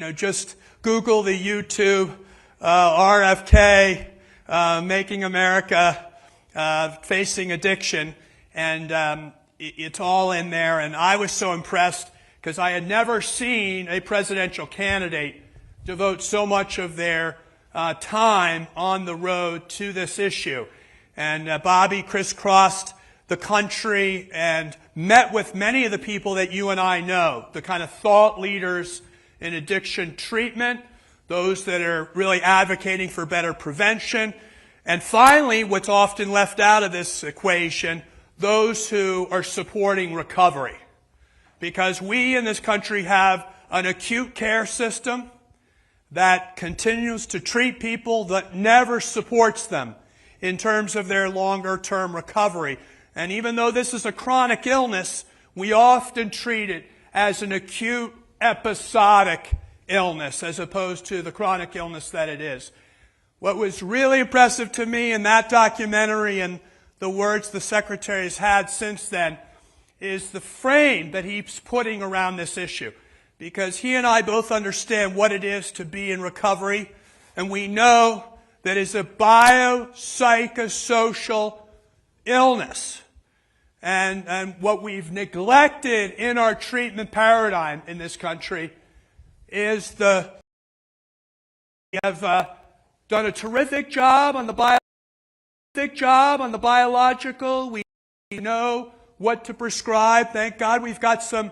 Just Google the YouTube RFK making America facing addiction, and it's all in there. And I was so impressed because I had never seen a presidential candidate devote so much of their time on the road to this issue. And Bobby crisscrossed the country and met with many of the people that you and I know, the kind of thought leaders in addiction treatment, those that are really advocating for better prevention, and finally, what's often left out of this equation, those who are supporting recovery. Because we in this country have an acute care system that continues to treat people that never supports them in terms of their longer-term recovery. And even though this is a chronic illness, we often treat it as an acute episodic illness as opposed to the chronic illness that it is. What was really impressive to me in that documentary and the words the Secretary has had since then is the frame that he's putting around this issue. Because he and I both understand what it is to be in recovery, and we know that it's a biopsychosocial illness. And what we've neglected in our treatment paradigm in this country is we have done a terrific job on the biological. We know what to prescribe. Thank God we've got some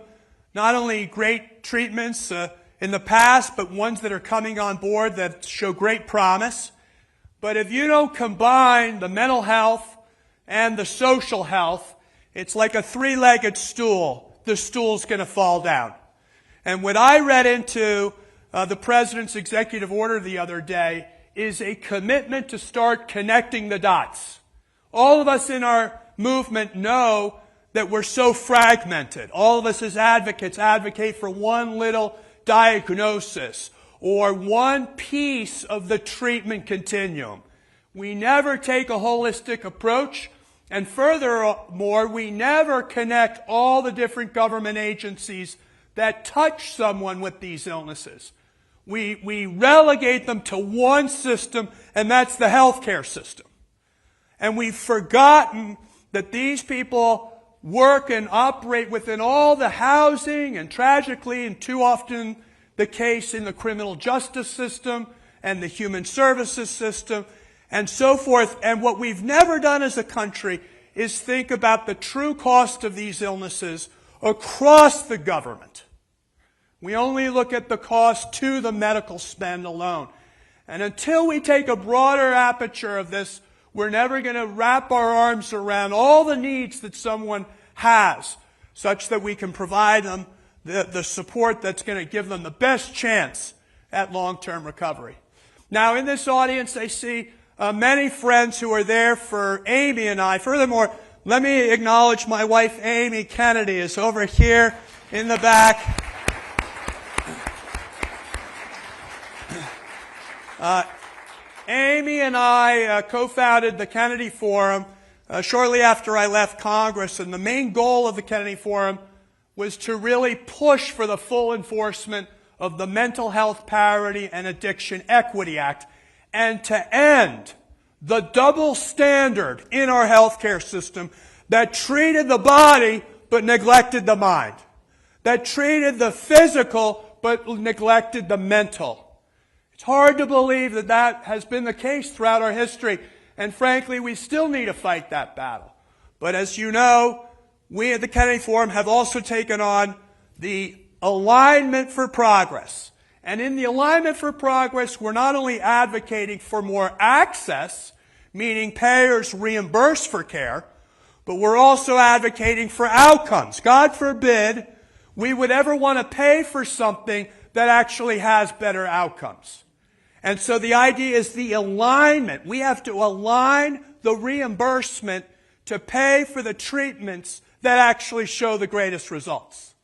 not only great treatments in the past, but ones that are coming on board that show great promise. But if you don't combine the mental health and the social health, it's like a three-legged stool. The stool's going to fall down. And what I read into the President's executive order the other day is a commitment to start connecting the dots. All of us in our movement know that we're so fragmented. All of us as advocates advocate for one little diagnosis or one piece of the treatment continuum. We never take a holistic approach. And furthermore, we never connect all the different government agencies that touch someone with these illnesses. We relegate them to one system, and that's the healthcare system. And we've forgotten that these people work and operate within all the housing, and tragically, and too often the case in the criminal justice system and the human services system, and so forth. And what we've never done as a country is think about the true cost of these illnesses across the government. We only look at the cost to the medical spend alone. And until we take a broader aperture of this, we're never going to wrap our arms around all the needs that someone has, such that we can provide them the support that's going to give them the best chance at long-term recovery. Now, in this audience, I see many friends who are there for Amy and I. Furthermore, let me acknowledge my wife, Amy Kennedy, is over here in the back. Amy and I co-founded the Kennedy Forum shortly after I left Congress, and the main goal of the Kennedy Forum was to really push for the full enforcement of the Mental Health Parity and Addiction Equity Act, and to end the double standard in our healthcare system that treated the body but neglected the mind, that treated the physical but neglected the mental. It's hard to believe that that has been the case throughout our history, and frankly, we still need to fight that battle. But as you know, we at the Kennedy Forum have also taken on the Alignment for Progress. And in the Alignment for Progress, we're not only advocating for more access, meaning payers reimburse for care, but we're also advocating for outcomes. God forbid we would ever want to pay for something that actually has better outcomes. And so the idea is the alignment. We have to align the reimbursement to pay for the treatments that actually show the greatest results.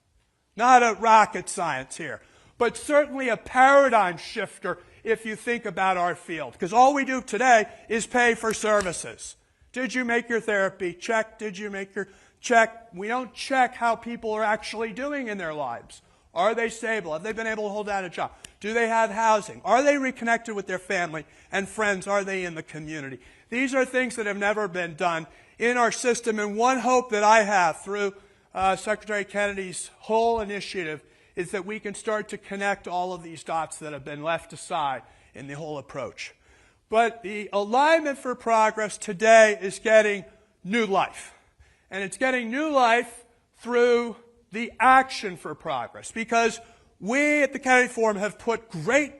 Not a rocket science here, but certainly a paradigm shifter if you think about our field. Because all we do today is pay for services. Did you make your therapy? Check. Did you make your check? We don't check how people are actually doing in their lives. Are they stable? Have they been able to hold down a job? Do they have housing? Are they reconnected with their family and friends? Are they in the community? These are things that have never been done in our system, and one hope that I have through Secretary Kennedy's whole initiative is that we can start to connect all of these dots that have been left aside in the whole approach. But the Alignment for Progress today is getting new life. And it's getting new life through the Action for Progress, because we at the Kennedy Forum have put great,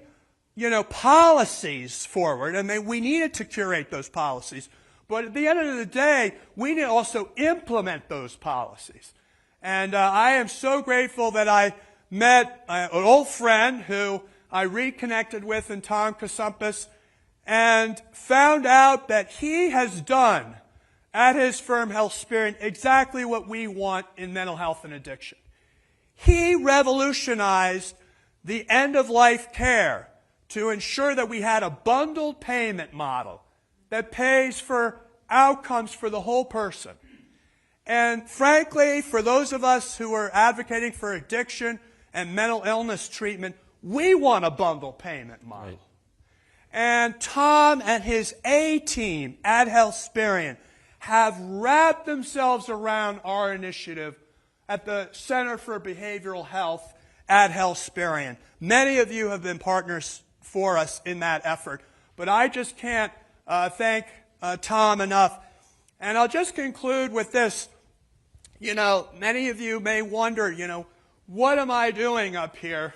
policies forward, and we needed to curate those policies. But at the end of the day, we need to also implement those policies. And I am so grateful that I met an old friend who I reconnected with in Tom Kasumpis and found out that he has done at his firm HealthSperian exactly what we want in mental health and addiction. He revolutionized the end-of-life care to ensure that we had a bundled payment model that pays for outcomes for the whole person. And frankly, for those of us who are advocating for addiction and mental illness treatment, we want a bundled payment model. Right. And Tom and his A-team at HealthSperian have wrapped themselves around our initiative at the Center for Behavioral Health at HealthSperian. Many of you have been partners for us in that effort, but I just can't thank Tom enough. And I'll just conclude with this. Many of you may wonder, what am I doing up here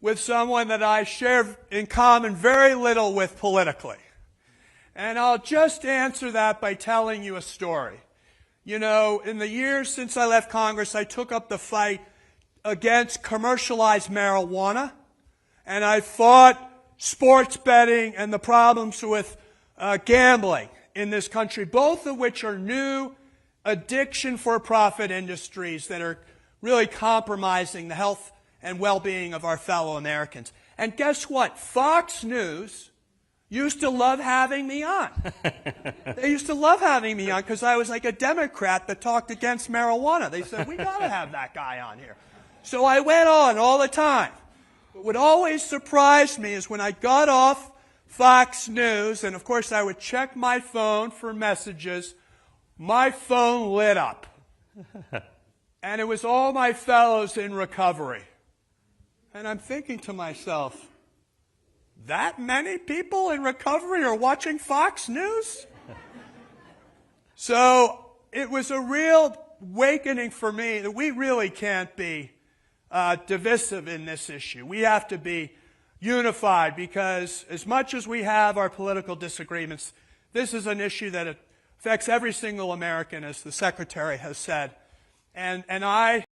with someone that I share in common very little with politically? And I'll just answer that by telling you a story. In the years since I left Congress, I took up the fight against commercialized marijuana, and I fought sports betting and the problems with gambling in this country, both of which are new addiction for-profit industries that are really compromising the health and well-being of our fellow Americans. And guess what? Fox News used to love having me on. They used to love having me on because I was like a Democrat that talked against marijuana. They said, we got to have that guy on here. So I went on all the time. But what always surprised me is when I got off Fox News, and of course I would check my phone for messages, my phone lit up. And it was all my fellows in recovery. And I'm thinking to myself, that many people in recovery are watching Fox News? So it was a real awakening for me that we really can't be divisive in this issue. We have to be unified, because as much as we have our political disagreements, this is an issue that affects every single American, as the Secretary has said. And I,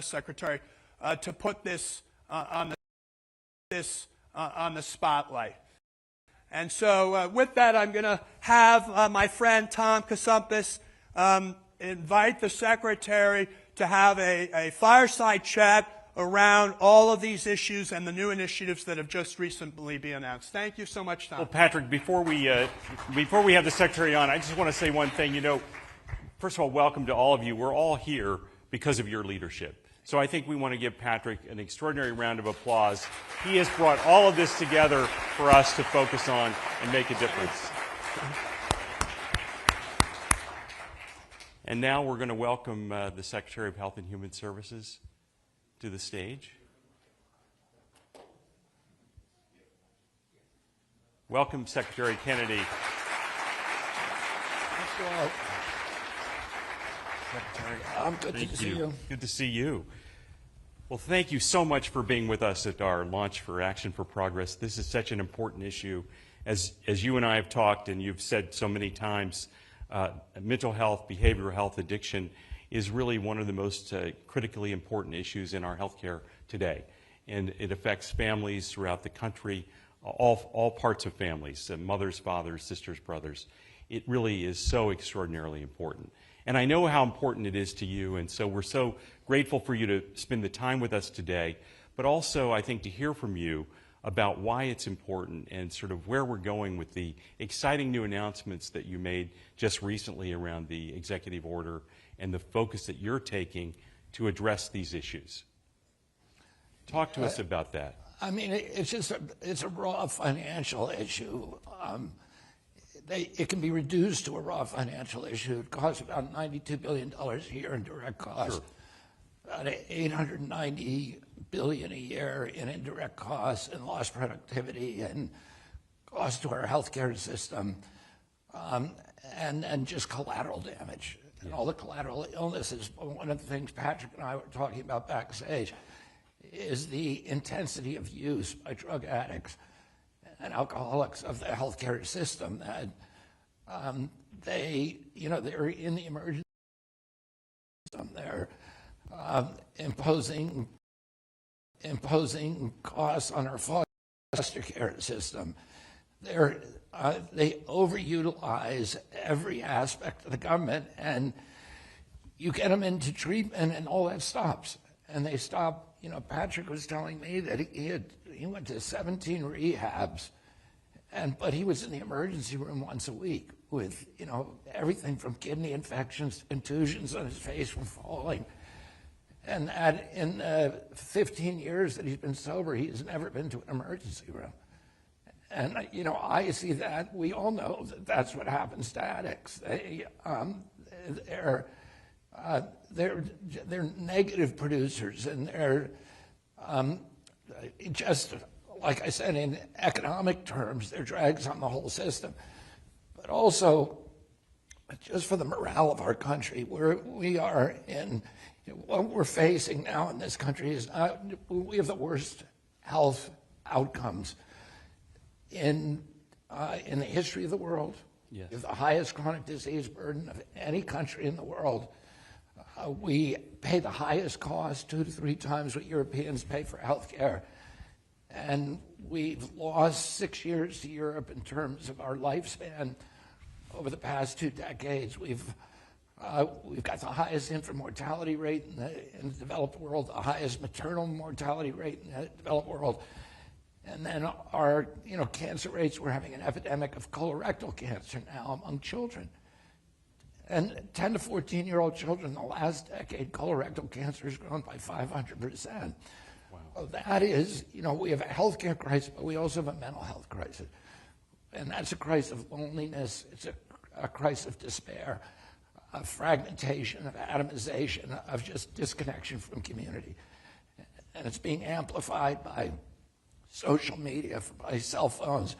Secretary, to put this on the spotlight. And so with that, I'm going to have my friend Tom Kasumpis invite the Secretary to have a fireside chat around all of these issues and the new initiatives that have just recently been announced. Thank you so much, Tom. Well, Patrick, before we have the Secretary on, I just want to say one thing. First of all, welcome to all of you. We're all here because of your leadership. So I think we want to give Patrick an extraordinary round of applause. He has brought all of this together for us to focus on and make a difference. And now we're going to welcome the Secretary of Health and Human Services to the stage. Welcome, Secretary Kennedy. Secretary, good to see you. Good to see you. Well, thank you so much for being with us at our launch for Action for Progress. This is such an important issue. As you and I have talked, and you've said so many times, mental health, behavioral health, addiction is really one of the most critically important issues in our healthcare today. And it affects families throughout the country, all parts of families, mothers, fathers, sisters, brothers. It really is so extraordinarily important. And I know how important it is to you, and so we're so grateful for you to spend the time with us today, but also I think to hear from you about why it's important and sort of where we're going with the exciting new announcements that you made just recently around the executive order and the focus that you're taking to address these issues. Talk to us about that. I mean, it's a raw financial issue. It can be reduced to a raw financial issue. It costs about $92 billion a year in direct costs, about $890 billion a year in indirect costs and lost productivity and cost to our healthcare system, and just collateral damage. And all the collateral illnesses. One of the things Patrick and I were talking about backstage is the intensity of use by drug addicts and alcoholics of the healthcare system. That they're in the emergency system. They're imposing costs on our foster care system. They overutilize every aspect of the government, and you get them into treatment, and all that stops. And they stop. Patrick was telling me that he went to 17 rehabs, but he was in the emergency room once a week with everything from kidney infections to contusions on his face from falling. And in 15 years that he's been sober, he's never been to an emergency room. And I see that. We all know that that's what happens to addicts. They're negative producers, and they're just, like I said, in economic terms, they're drags on the whole system. But also, just for the morale of our country, we are in what we're facing now in this country is we have the worst health outcomes in the history of the world. Yes. We have the highest chronic disease burden of any country in the world. We pay the highest cost, 2 to 3 times what Europeans pay for health care. And we've lost 6 years to Europe in terms of our lifespan over the past 2 decades. We've got the highest infant mortality rate in the developed world, the highest maternal mortality rate in the developed world. And then our cancer rates, we're having an epidemic of colorectal cancer now among children. And 10 to 14-year-old children in the last decade, colorectal cancer has grown by 500%. Wow. So that is, we have a healthcare crisis, but we also have a mental health crisis. And that's a crisis of loneliness. It's a crisis of despair, of fragmentation, of atomization, of just disconnection from community. And it's being amplified by social media, by cell phones,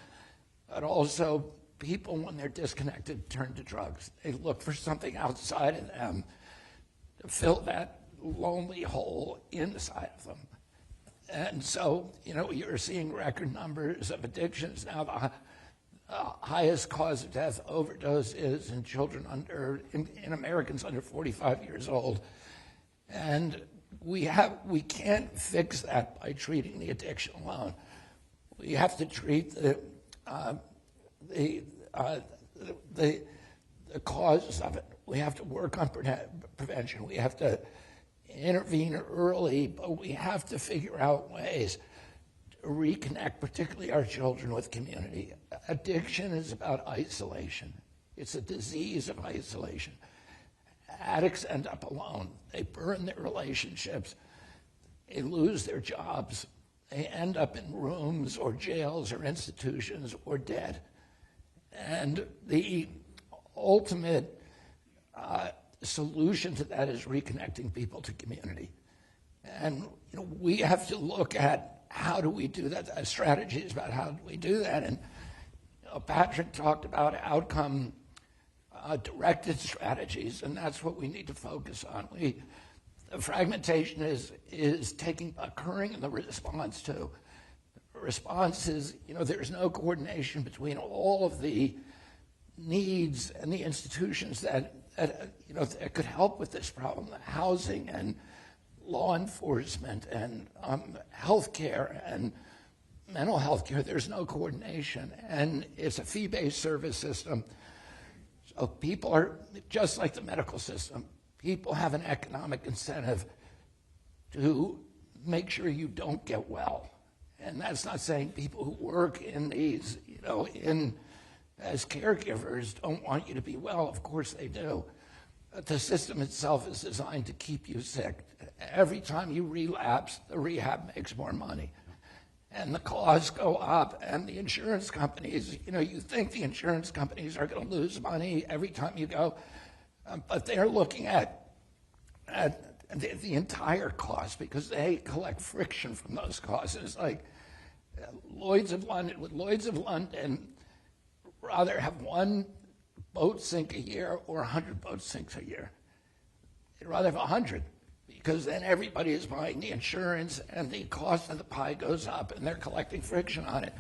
but also people, when they're disconnected, turn to drugs. They look for something outside of them to fill that lonely hole inside of them. And so, you're seeing record numbers of addictions. Now, the highest cause of death, overdose, is in children in Americans under 45 years old. And we can't fix that by treating the addiction alone. We have to treat the causes of it. We have to work on prevention. We have to intervene early, but we have to figure out ways to reconnect, particularly our children, with community. Addiction is about isolation. It's a disease of isolation. Addicts end up alone. They burn their relationships. They lose their jobs. They end up in rooms or jails or institutions or dead. And the ultimate solution to that is reconnecting people to community. And we have to look at how do we do that. Strategy is about how do we do that. And Patrick talked about outcome directed strategies, and that's what we need to focus on. The fragmentation is occurring in the response too. The response is, there's no coordination between all of the needs and the institutions that could help with this problem: housing and law enforcement and healthcare and mental health care. There's no coordination, and it's a fee-based service system. So people are, just like the medical system, people have an economic incentive to make sure you don't get well. And that's not saying people who work in these, as caregivers don't want you to be well. Of course they do. The system itself is designed to keep you sick. Every time you relapse, the rehab makes more money. And the costs go up, and the insurance companies, you think the insurance companies are going to lose money every time you go, but they're looking at the entire cost because they collect friction from those costs. It's like Lloyd's of London rather have one boat sink a year or 100 boat sinks a year. They'd rather have 100 because then everybody is buying the insurance and the cost of the pie goes up and they're collecting friction on it.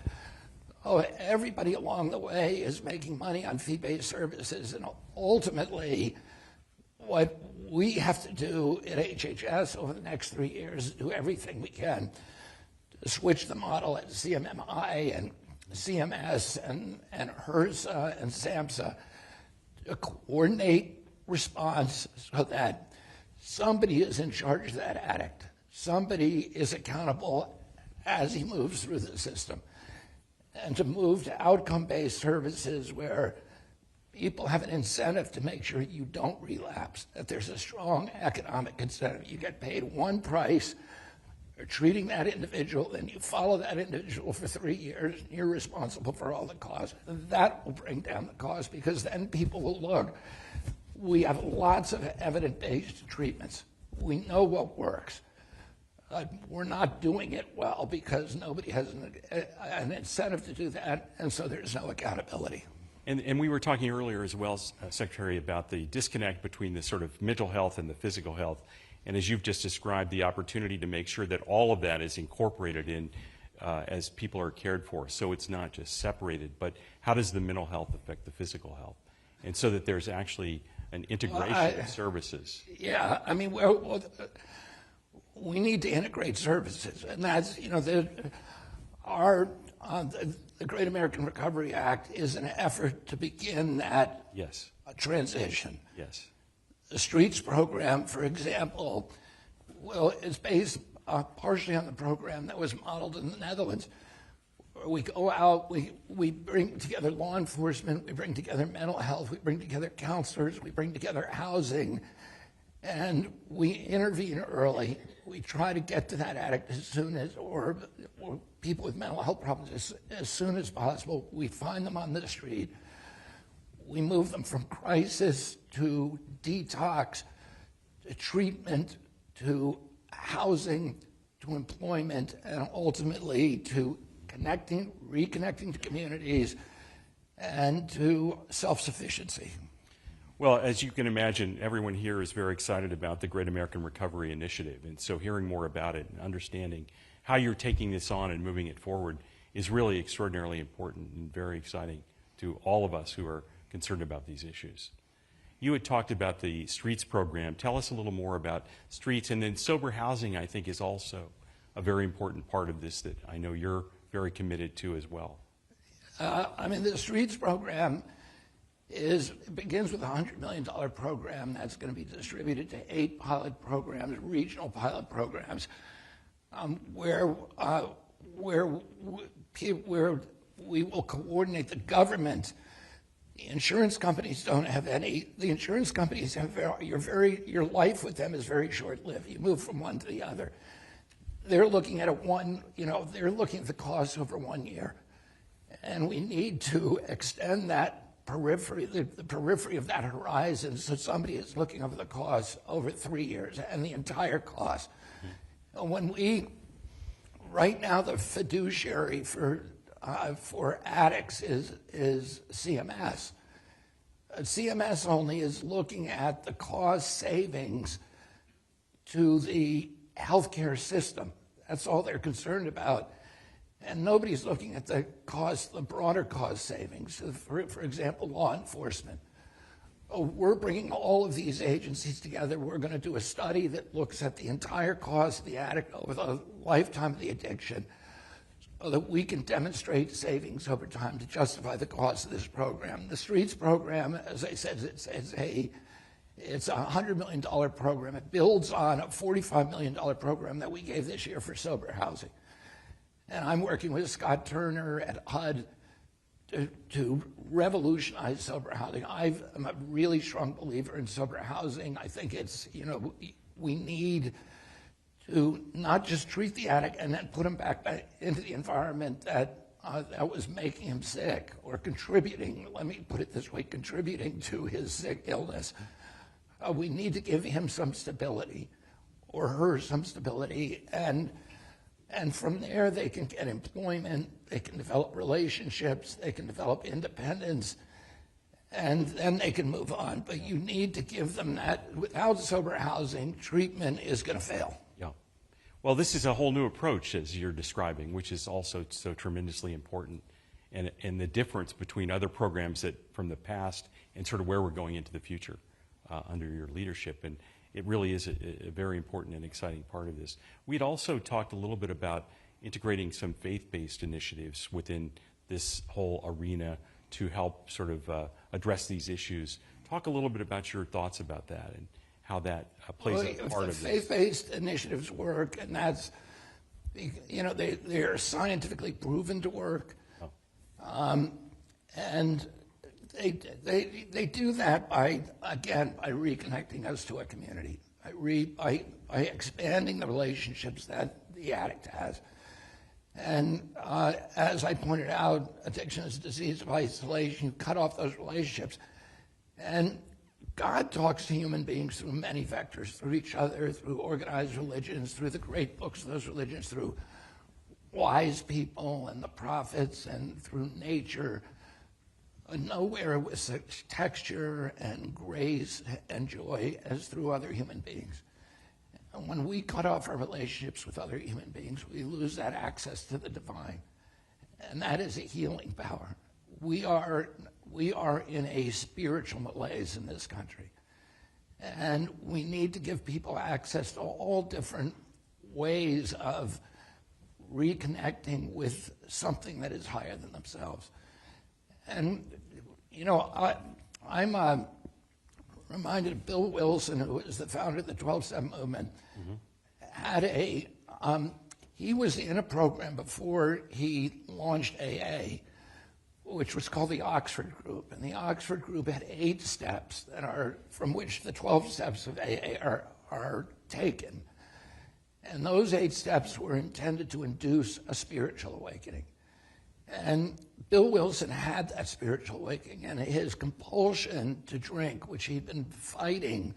Oh, everybody along the way is making money on fee-based services, and ultimately what we have to do at HHS over the next 3 years is do everything we can to switch the model at CMMI and CMS and HRSA and SAMHSA to coordinate response so that somebody is in charge of that addict. Somebody is accountable as he moves through the system. And to move to outcome-based services where people have an incentive to make sure you don't relapse, that there's a strong economic incentive. You get paid one price for treating that individual, then you follow that individual for 3 years, and you're responsible for all the costs. And that will bring down the cost because then people will look. We have lots of evidence-based treatments. We know what works. We're not doing it well because nobody has an incentive to do that, and so there's no accountability. And we were talking earlier as well, Secretary, about the disconnect between the sort of mental health and the physical health. And as you've just described, the opportunity to make sure that all of that is incorporated in as people are cared for. So it's not just separated, but how does the mental health affect the physical health? And so that there's actually an integration of services. Yeah, I mean, we need to integrate services, and that's, the Great American Recovery Act is an effort to begin that Yes. Transition. Yes. The Streets program, for example, is based partially on the program that was modeled in the Netherlands. We go out, we bring together law enforcement, we bring together mental health, we bring together counselors, we bring together housing, and we intervene early. We try to get to that addict as soon as, or people with mental health problems as soon as possible. We find them on the street. We move them from crisis to detox, to treatment, to housing, to employment, and ultimately to reconnecting to communities, and to self-sufficiency. Well, as you can imagine, everyone here is very excited about the Great American Recovery Initiative. And so hearing more about it and understanding how you're taking this on and moving it forward is really extraordinarily important and very exciting to all of us who are concerned about these issues. You had talked about the Streets program. Tell us a little more about Streets. And then sober housing, I think, is also a very important part of this that I know you're very committed to as well. The Streets program begins with a $100 million program that's going to be distributed to 8 pilot programs, regional pilot programs, where we will coordinate the government. The insurance companies don't have any. The insurance companies have your life with them is very short-lived. You move from one to the other. They're looking at they're looking at the costs over 1 year, and we need to extend that periphery, the periphery of that horizon, so somebody is looking over the cost over 3 years and the entire cost. Mm-hmm. Right now, the fiduciary for addicts is CMS. CMS only is looking at the cost savings to the healthcare system. That's all they're concerned about. And nobody's looking at the broader cost savings. For example, law enforcement. We're bringing all of these agencies together. We're going to do a study that looks at the entire cost of the addict over the lifetime of the addiction so that we can demonstrate savings over time to justify the cost of this program. The Streets program, as I said, it's a $100 million program. It builds on a $45 million program that we gave this year for sober housing. And I'm working with Scott Turner at HUD to revolutionize sober housing. I'm a really strong believer in sober housing. I think it's, we need to not just treat the addict and then put him back into the environment that was making him sick or contributing, let me put it this way, contributing to his sick illness. We need to give him some stability or her some stability, and from there they can get employment, they can develop relationships, they can develop independence, and then they can move on. But you need to give them that. Without sober housing, treatment is going to fail. Yeah. Well, this is a whole new approach, as you're describing, which is also so tremendously important, and the difference between other programs from the past and sort of where we're going into the future under your leadership. And it really is a very important and exciting part of this. We'd also talked a little bit about integrating some faith-based initiatives within this whole arena to help sort of address these issues. Talk a little bit about your thoughts about that and how that plays a part of this. Faith-based initiatives work, and that's, they're scientifically proven to work. Oh. And they do that by reconnecting us to a community, by expanding the relationships that the addict has. And as I pointed out, addiction is a disease of isolation. You cut off those relationships. And God talks to human beings through many vectors, through each other, through organized religions, through the great books of those religions, through wise people and the prophets, and through nature. Nowhere with such texture and grace and joy as through other human beings. And when we cut off our relationships with other human beings, we lose that access to the divine. And that is a healing power. We are in a spiritual malaise in this country. And we need to give people access to all different ways of reconnecting with something that is higher than themselves. And, I'm reminded of Bill Wilson, who was the founder of the 12-Step movement, he was in a program before he launched AA, which was called the Oxford Group. And the Oxford Group had 8 steps from which the 12 steps of AA are taken. And those 8 steps were intended to induce a spiritual awakening. And Bill Wilson had that spiritual awakening, and his compulsion to drink, which he'd been fighting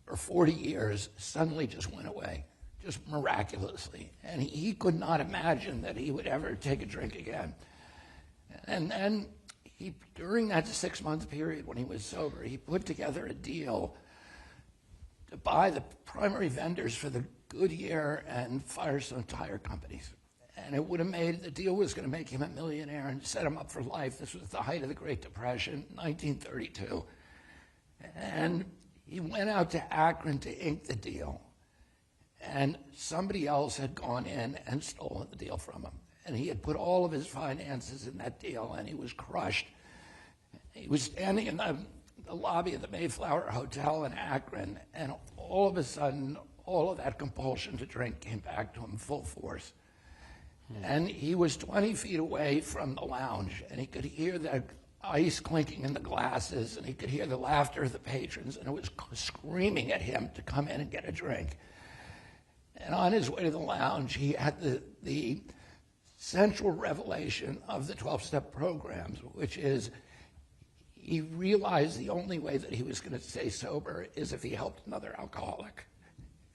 for 40 years, suddenly just went away, just miraculously. And he could not imagine that he would ever take a drink again. And then during that 6-month period when he was sober, he put together a deal to buy the primary vendors for the Goodyear and Firestone tire companies. And the deal was going to make him a millionaire and set him up for life. This was the height of the Great Depression, 1932. And he went out to Akron to ink the deal. And somebody else had gone in and stolen the deal from him. And he had put all of his finances in that deal, and he was crushed. He was standing in the lobby of the Mayflower Hotel in Akron, and all of a sudden, all of that compulsion to drink came back to him full force. And he was 20 feet away from the lounge, and he could hear the ice clinking in the glasses, and he could hear the laughter of the patrons, and it was screaming at him to come in and get a drink. And on his way to the lounge, he had the central revelation of the 12-step programs, which is he realized the only way that he was going to stay sober is if he helped another alcoholic.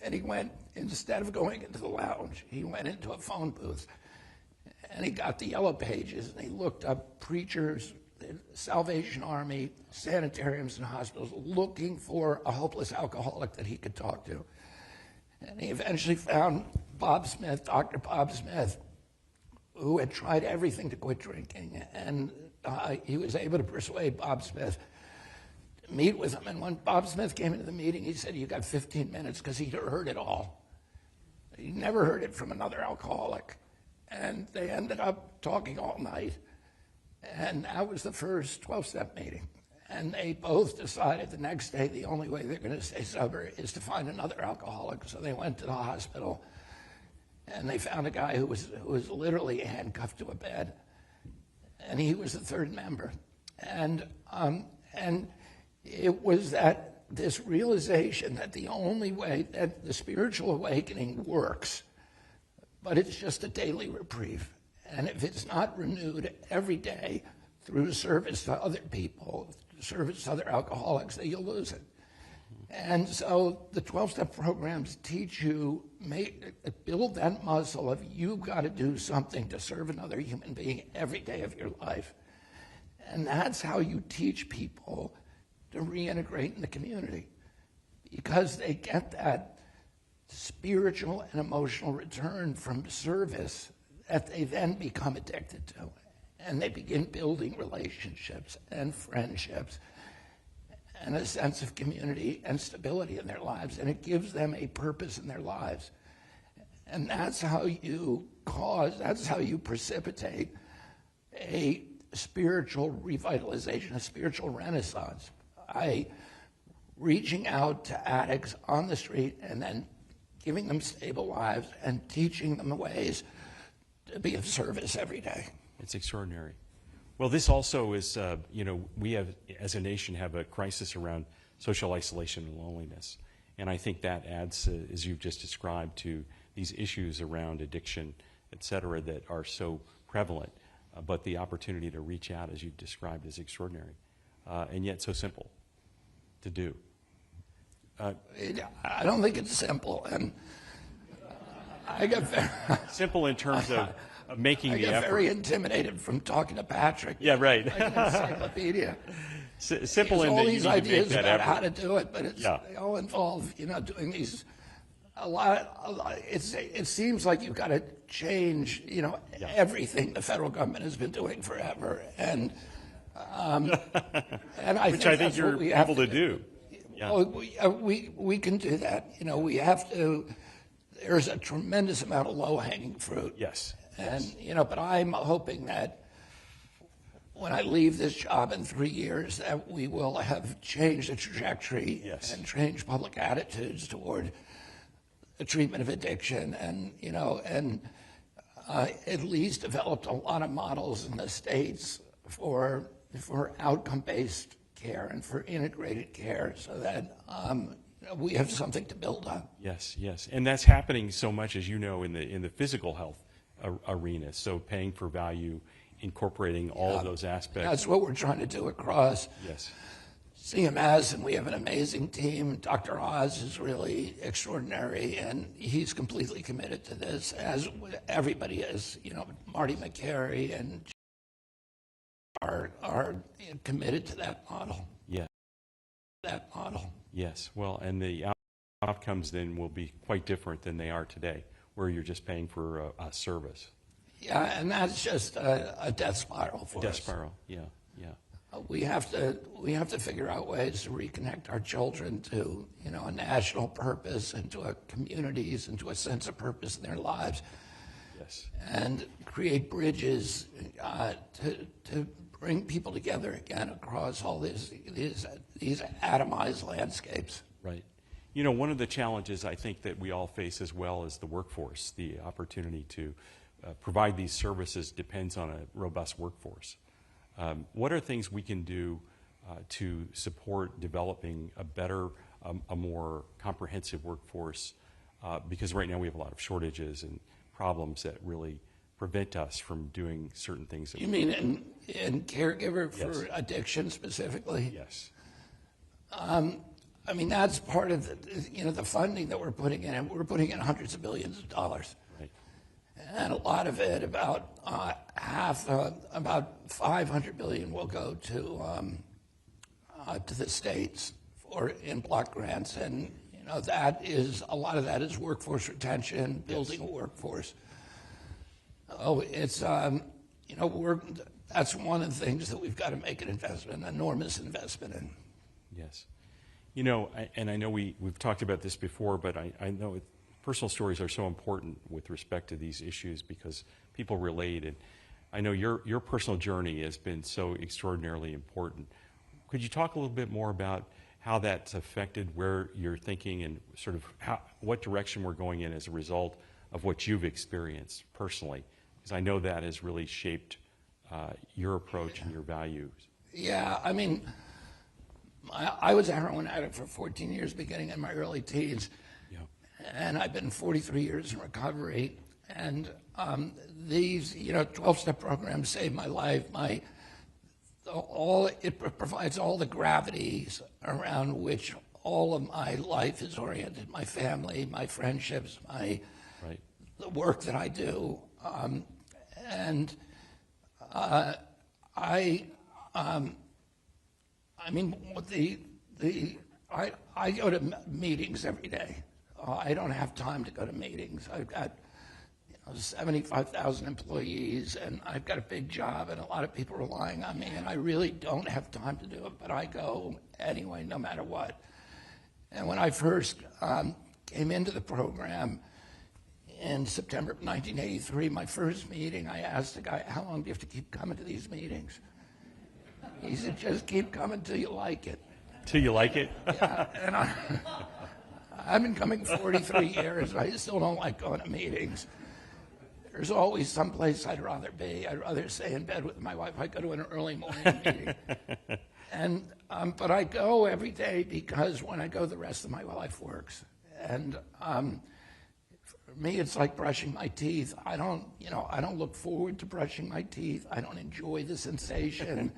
And he went, instead of going into the lounge, he went into a phone booth, and he got the yellow pages, and he looked up preachers, the Salvation Army, sanitariums, and hospitals looking for a hopeless alcoholic that he could talk to. And he eventually found Bob Smith, Dr. Bob Smith, who had tried everything to quit drinking. And he was able to persuade Bob Smith to meet with him. And when Bob Smith came into the meeting, he said, "You got 15 minutes," because he'd heard it all. He never heard it from another alcoholic. And they ended up talking all night. And that was the first 12-step meeting. And they both decided the next day the only way they're going to stay sober is to find another alcoholic. So they went to the hospital, and they found a guy who was literally handcuffed to a bed. and he was the third member. And it was that this realization that the only way that the spiritual awakening works, but it's just a daily reprieve. And if it's not renewed every day through service to other people, service to other alcoholics, that you'll lose it. And so the 12-step programs teach you, build that muscle of you've got to do something to serve another human being every day of your life. And that's how you teach people to reintegrate in the community, because they get that spiritual and emotional return from service that they then become addicted to. And they begin building relationships and friendships and a sense of community and stability in their lives. And it gives them a purpose in their lives. And that's how you precipitate a spiritual revitalization, a spiritual renaissance, by reaching out to addicts on the street and then giving them stable lives and teaching them ways to be of service every day. It's extraordinary. Well, this also is, we have, as a nation, have a crisis around social isolation and loneliness. And I think that adds, as you've just described, to these issues around addiction, et cetera, that are so prevalent. But the opportunity to reach out, as you've described, is extraordinary, and yet so simple to do. I don't think it's simple. And I get very, simple in terms of making the effort. I get very intimidated from talking to Patrick. Yeah, right. Like an encyclopedia. Simple in all that these you need to make ideas that about effort. how to do it, but they all involve, doing these. A lot. It seems like you've got to change, everything the federal government has been doing forever, and I Which think I think that's you're what we have able to do. Yeah. Well, we can do that. We have to. There's a tremendous amount of low-hanging fruit. Yes. And but I'm hoping that when I leave this job in 3 years, that we will have changed the trajectory and changed public attitudes toward the treatment of addiction, and at least developed a lot of models in the states for outcome-based care and for integrated care, so that we have something to build on. Yes, yes, and that's happening so much, as you know, in the physical health arena. So paying for value, incorporating all of those aspects. That's what we're trying to do across CMS, and we have an amazing team. Dr. Oz is really extraordinary, and he's completely committed to this, as everybody is. Marty McCary and are committed to that model. Yeah. That model. Yes. Well, and the outcomes then will be quite different than they are today, where you're just paying for a service. Yeah, and that's just a death spiral for us. Death spiral. Yeah. Yeah. We have to figure out ways to reconnect our children to a national purpose and to communities and to a sense of purpose in their lives. Yes. And create bridges to bring people together again across all these atomized landscapes. Right. One of the challenges I think that we all face as well is the workforce. The opportunity to provide these services depends on a robust workforce. What are things we can do to support developing a better, a more comprehensive workforce? Because right now we have a lot of shortages and problems that really prevent us from doing certain things. You mean in caregiver for addiction specifically? Yes. I mean, that's part of the funding that we're putting in. We're putting in hundreds of billions of dollars. Right. And a lot of it, about about $500 billion, will go to the states in block grants, and that is a lot of that is workforce retention, building a workforce. Oh, it's that's one of the things that we've got to make an enormous investment in. Yes. And I know we've talked about this before, but I know personal stories are so important with respect to these issues because people relate. And I know your personal journey has been so extraordinarily important. Could you talk a little bit more about how that's affected where you're thinking and sort of what direction we're going in as a result of what you've experienced personally? Because I know that has really shaped your approach and your values. Yeah, I mean, I was a heroin addict for 14 years, beginning in my early teens. Yeah. And I've been 43 years in recovery. And these, 12-step programs saved my life. It provides all the gravities around which all of my life is oriented: my family, my friendships, the work that I do. I go to meetings every day. I don't have time to go to meetings. I've got 75,000 employees, and I've got a big job, and a lot of people relying on me, and I really don't have time to do it, but I go anyway, no matter what. And when I first came into the program in September of 1983, my first meeting, I asked the guy, "How long do you have to keep coming to these meetings?" He said, "Just keep coming till you like it." Till you like it? Yeah, and I've been coming 43 years, and I still don't like going to meetings. There's always some place I'd rather be. I'd rather stay in bed with my wife. I go to an early morning meeting. But I go every day because when I go, the rest of my life works. And for me, it's like brushing my teeth. I don't look forward to brushing my teeth. I don't enjoy the sensation.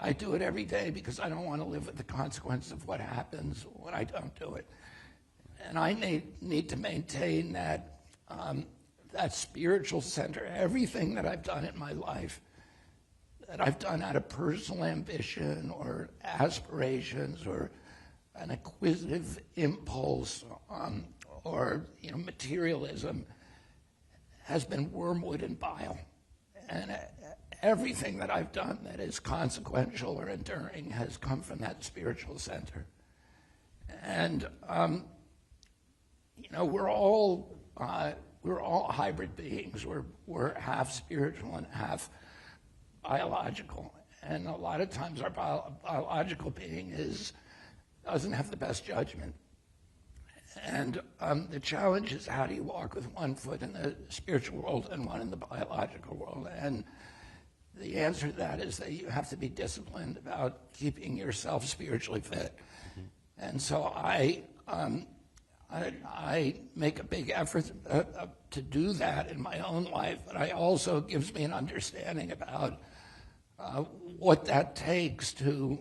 I do it every day because I don't want to live with the consequences of what happens when I don't do it. And I need to maintain that spiritual center. Everything that I've done in my life, that I've done out of personal ambition or aspirations or an acquisitive impulse or materialism, has been wormwood and bile. And everything that I've done that is consequential or enduring has come from that spiritual center. And we're all hybrid beings. We're half spiritual and half biological. And a lot of times our biological being doesn't have the best judgment. And the challenge is, how do you walk with one foot in the spiritual world and one in the biological world? And the answer to that is that you have to be disciplined about keeping yourself spiritually fit. Mm-hmm. And so I make a big effort to do that in my own life, but it also gives me an understanding about what that takes to,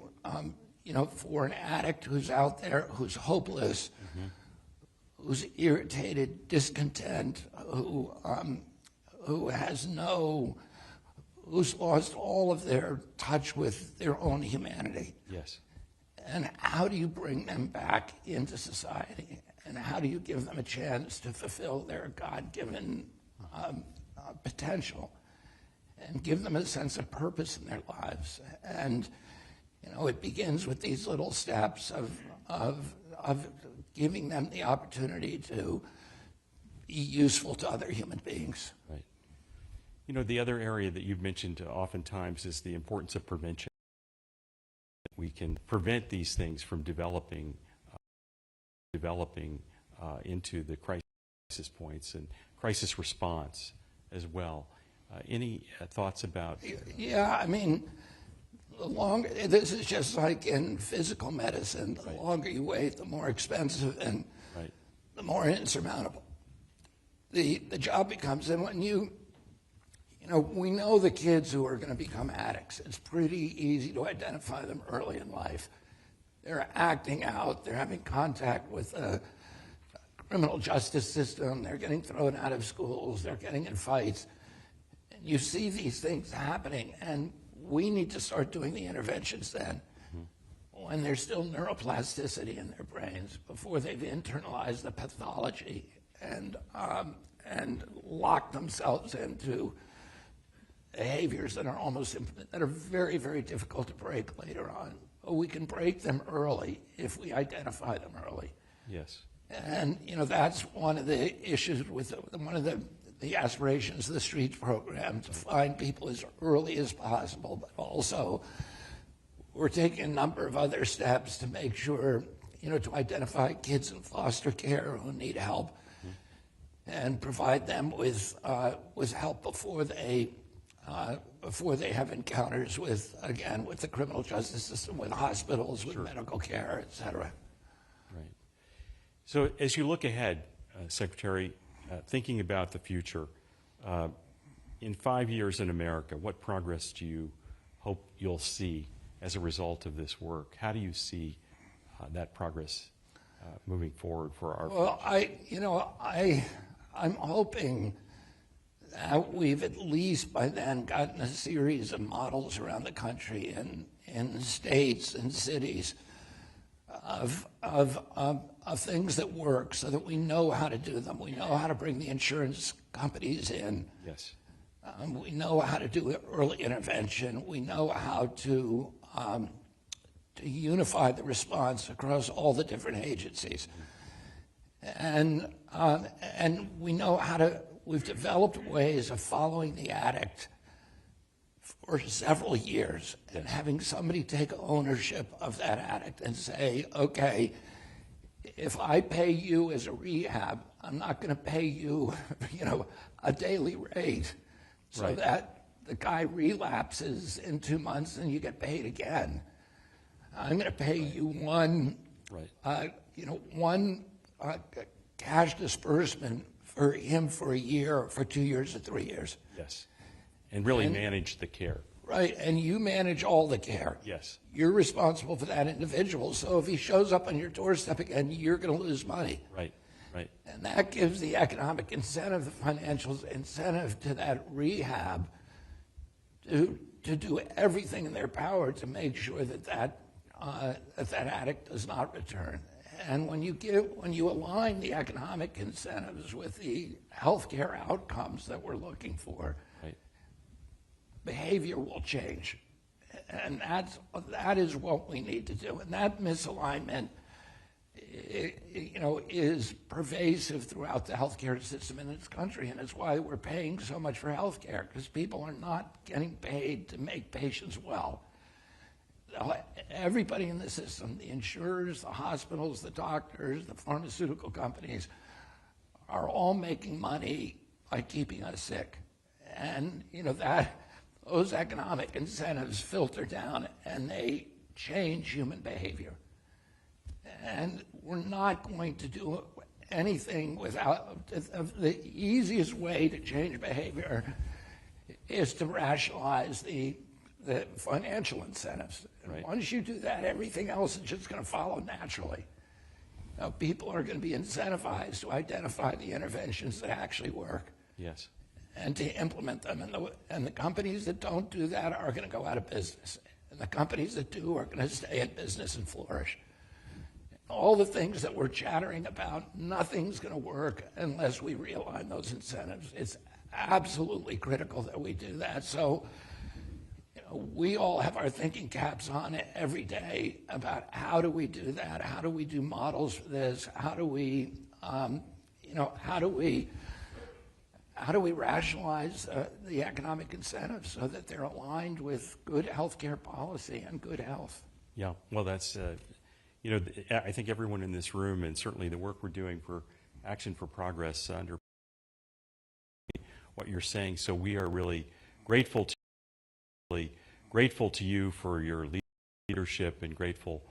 for an addict who's out there, who's hopeless, mm-hmm. who's irritated, discontent, who's lost all of their touch with their own humanity. Yes. And how do you bring them back into society? And how do you give them a chance to fulfill their God-given potential and give them a sense of purpose in their lives? And, it begins with these little steps of giving them the opportunity to be useful to other human beings. Right. The other area that you've mentioned oftentimes is the importance of prevention. We can prevent these things from developing into the crisis points and crisis response as well. Any thoughts about? Yeah, this is just like in physical medicine. The longer you wait, the more expensive and the more insurmountable the job becomes. And when we know the kids who are going to become addicts. It's pretty easy to identify them early in life. They're acting out. They're having contact with the criminal justice system. They're getting thrown out of schools. They're getting in fights. And you see these things happening, and we need to start doing the interventions then when there's still neuroplasticity in their brains, before they've internalized the pathology and locked themselves into behaviors that are very, very difficult to break later on. But we can break them early if we identify them early. Yes. And that's one of the issues with one of the aspirations of the Streets program, to find people as early as possible. But also, we're taking a number of other steps to make sure, to identify kids in foster care who need help, and provide them with help before they before they have encounters with, again, with the criminal justice system, with hospitals, with medical care, et cetera. Right. So as you look ahead, Secretary, thinking about the future, in 5 years in America, what progress do you hope you'll see as a result of this work? How do you see that progress moving forward for our future? Well, I'm hoping that we've at least by then gotten a series of models around the country and in states and cities of things that work, so that we know how to do them. We know how to bring the insurance companies in. Yes. We know how to do early intervention. We know how to unify the response across all the different agencies. And we know how to, we've developed ways of following the addict for several years and having somebody take ownership of that addict and say, okay, if I pay you as a rehab, I'm not going to pay you, a daily rate so that the guy relapses in 2 months and you get paid again. I'm going to pay you one cash disbursement for him for a year, or for 2 years, or 3 years. Yes. And really manage the care. Right, and you manage all the care. Yes. You're responsible for that individual, so if he shows up on your doorstep again, you're going to lose money. Right, right. And that gives the economic incentive, the financial incentive to that rehab to do everything in their power to make sure that addict does not return. And when you align the economic incentives with the healthcare outcomes that we're looking for, right, behavior will change. And that is what we need to do. And that misalignment, is pervasive throughout the healthcare system in this country, and it's why we're paying so much for healthcare, because people are not getting paid to make patients well. Everybody in the system, the insurers, the hospitals, the doctors, the pharmaceutical companies, are all making money by keeping us sick. And those economic incentives filter down and they change human behavior. And we're not going to do anything without, the easiest way to change behavior is to rationalize the financial incentives. And once you do that, everything else is just going to follow naturally. Now, people are going to be incentivized to identify the interventions that actually work. Yes. And to implement them. And the companies that don't do that are going to go out of business. And the companies that do are going to stay in business and flourish. All the things that we're chattering about, nothing's going to work unless we realign those incentives. It's absolutely critical that we do that. So, we all have our thinking caps on every day about how do we do that? How do we do models for this? How do we, how do we rationalize the economic incentives so that they're aligned with good healthcare policy and good health? Yeah, well, that's, I think everyone in this room, and certainly the work we're doing for Action for Progress under what you're saying. So we are really grateful to you for your leadership, and grateful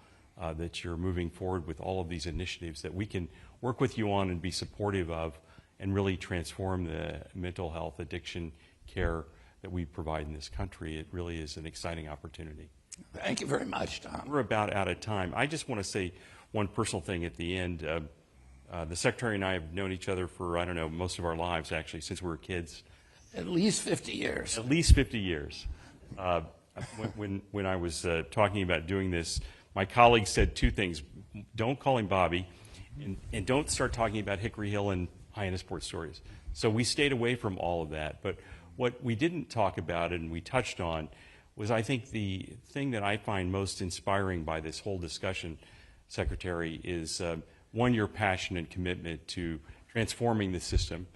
that you're moving forward with all of these initiatives that we can work with you on and be supportive of, and really transform the mental health addiction care that we provide in this country. It really is an exciting opportunity. Thank you very much, Tom. We're about out of time. I just want to say one personal thing at the end. The Secretary and I have known each other for, most of our lives, actually, since we were kids. At least 50 years. At least 50 years. When I was talking about doing this, my colleagues said two things. Don't call him Bobby, and don't start talking about Hickory Hill and Hyannisport stories. So we stayed away from all of that. But what we didn't talk about and we touched on was, I think, the thing that I find most inspiring by this whole discussion, Secretary, is one, your passion and commitment to transforming the system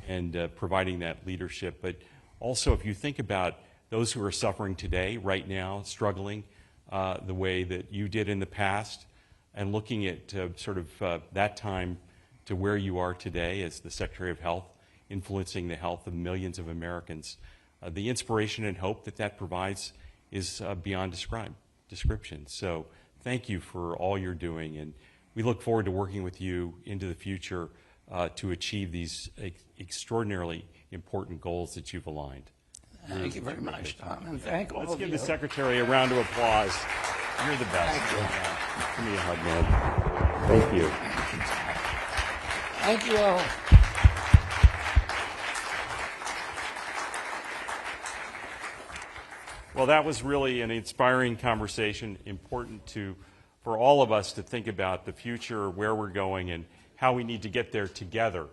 and providing that leadership. But also, if you think about those who are suffering today, right now, struggling the way that you did in the past, and looking at that time to where you are today as the Secretary of Health, influencing the health of millions of Americans, the inspiration and hope that that provides is beyond description. So thank you for all you're doing, and we look forward to working with you into the future to achieve these extraordinarily important goals that you've aligned. Thank you very much, Tom, and thank all Let's of give you. the Secretary a round of applause. You're the best. Thank you. Yeah. Give me a hug, man. Thank you. Thank you all. Well, that was really an inspiring conversation, important for all of us to think about the future, where we're going, and how we need to get there together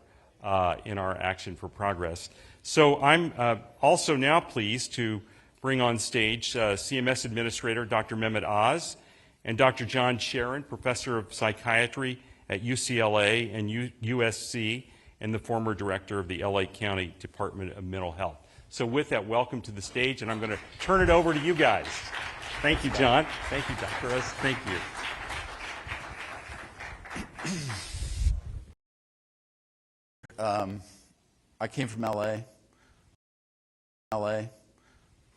in our Action for Progress. So I'm also now pleased to bring on stage CMS Administrator Dr. Mehmet Oz and Dr. John Sharon, Professor of Psychiatry at UCLA and USC, and the former Director of the LA County Department of Mental Health. So with that, welcome to the stage, and I'm going to turn it over to you guys. Thank you, John. Thank you, Dr. Oz. Thank you. I came from LA,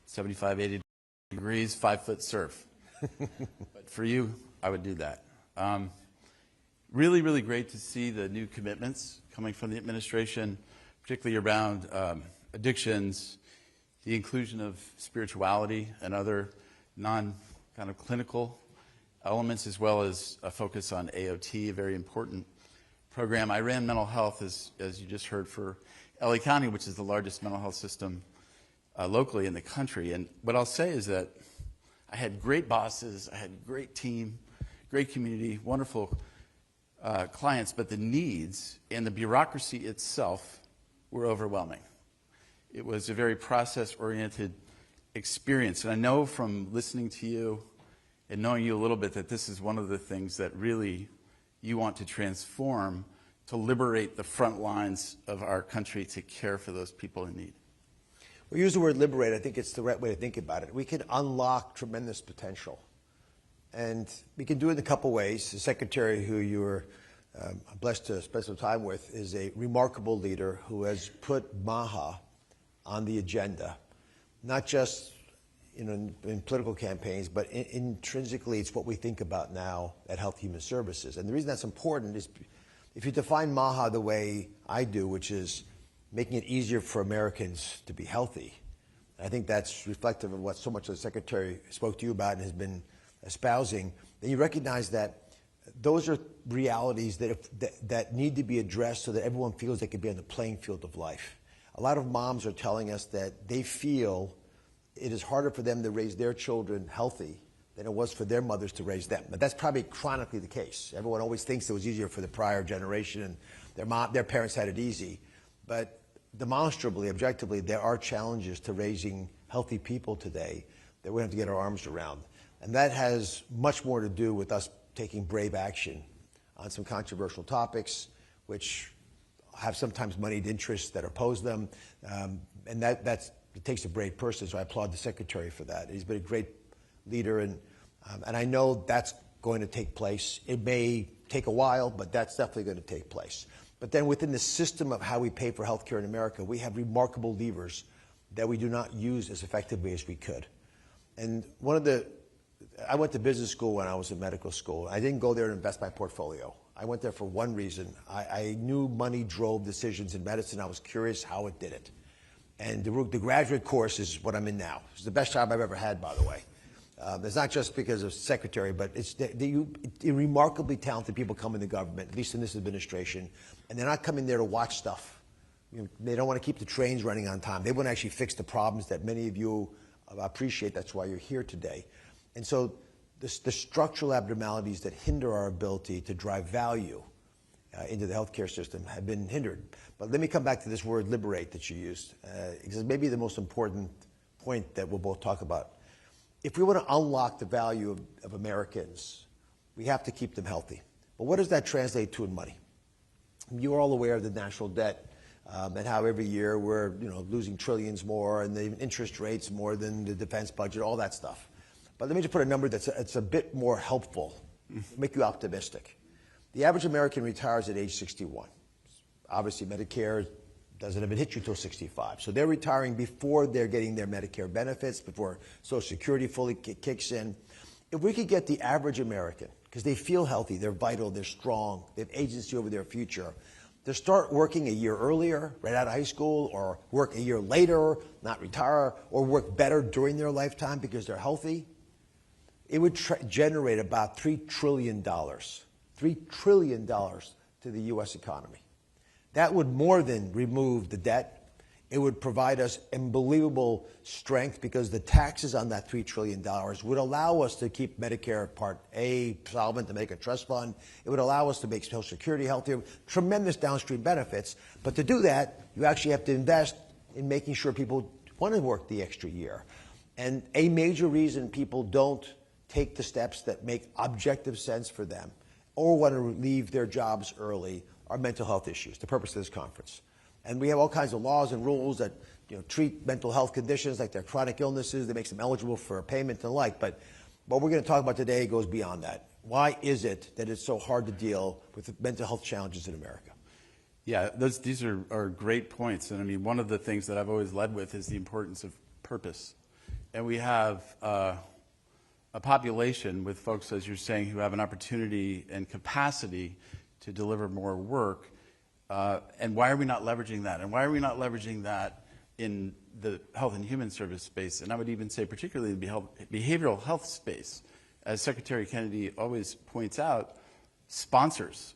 75, 80 degrees, 5-foot surf. But for you, I would do that. Really, really great to see the new commitments coming from the administration, particularly around addictions, the inclusion of spirituality and other non-kind of clinical elements, as well as a focus on AOT, a very important program. I ran mental health, as you just heard, for LA County, which is the largest mental health system locally in the country. And what I'll say is that I had great bosses, I had a great team, great community, wonderful clients, but the needs and the bureaucracy itself were overwhelming. It was a very process-oriented experience. And I know from listening to you and knowing you a little bit that this is one of the things that really you want to transform to liberate the front lines of our country to care for those people in need. We use the word liberate. I think it's the right way to think about it. We can unlock tremendous potential. And we can do it in a couple ways. The secretary who you were blessed to spend some time with is a remarkable leader who has put MAHA on the agenda, not just in political campaigns, but intrinsically it's what we think about now at Health Human Services. And the reason that's important is if you define MAHA the way I do, which is making it easier for Americans to be healthy, I think that's reflective of what so much of the Secretary spoke to you about and has been espousing, then you recognize that those are realities that need to be addressed so that everyone feels they can be on the playing field of life. A lot of moms are telling us that they feel it is harder for them to raise their children healthy than it was for their mothers to raise them. But that's probably chronically the case. Everyone always thinks it was easier for the prior generation and their parents had it easy. But demonstrably, objectively, there are challenges to raising healthy people today that we have to get our arms around. And that has much more to do with us taking brave action on some controversial topics, which have sometimes moneyed interests that oppose them. And it takes a brave person, so I applaud the Secretary for that. He's been a great leader, and I know that's going to take place. It may take a while, but that's definitely going to take place. But then within the system of how we pay for health care in America, we have remarkable levers that we do not use as effectively as we could. And I went to business school when I was in medical school. I didn't go there to invest my portfolio. I went there for one reason. I knew money drove decisions in medicine. I was curious how it did it. And the graduate course is what I'm in now. It's the best job I've ever had, by the way. It's not just because of secretary, but it's remarkably talented people come into government, at least in this administration, and they're not coming there to watch stuff. They don't want to keep the trains running on time. They want to actually fix the problems that many of you appreciate. That's why you're here today. And so the structural abnormalities that hinder our ability to drive value into the healthcare system have been hindered. But let me come back to this word liberate that you used, because it may be the most important point that we'll both talk about. If we want to unlock the value of Americans, we have to keep them healthy. But what does that translate to in money? You're all aware of the national debt and how every year we're losing trillions more and the interest rates more than the defense budget, all that stuff. But let me just put a number that's a bit more helpful, make you optimistic. The average American retires at age 61. Obviously, Medicare doesn't even hit you till 65. So they're retiring before they're getting their Medicare benefits, before Social Security fully kicks in. If we could get the average American, because they feel healthy, they're vital, they're strong, they have agency over their future, to start working a year earlier, right out of high school, or work a year later, not retire, or work better during their lifetime because they're healthy, it would generate about $3 trillion. $3 trillion to the U.S. economy. That would more than remove the debt. It would provide us unbelievable strength because the taxes on that $3 trillion would allow us to keep Medicare Part A solvent, to make a trust fund. It would allow us to make Social Security healthier, tremendous downstream benefits. But to do that, you actually have to invest in making sure people want to work the extra year. And a major reason people don't take the steps that make objective sense for them or want to leave their jobs early are mental health issues, the purpose of this conference. And we have all kinds of laws and rules that treat mental health conditions like they're chronic illnesses, that makes them eligible for payment and the like. But what we're going to talk about today goes beyond that. Why is it that it's so hard to deal with mental health challenges in America? Yeah, these are great points. And I mean, one of the things that I've always led with is the importance of purpose. And we have a population with folks, as you're saying, who have an opportunity and capacity to deliver more work. And why are we not leveraging that? And why are we not leveraging that in the health and human service space? And I would even say particularly the behavioral health space. As Secretary Kennedy always points out, sponsors,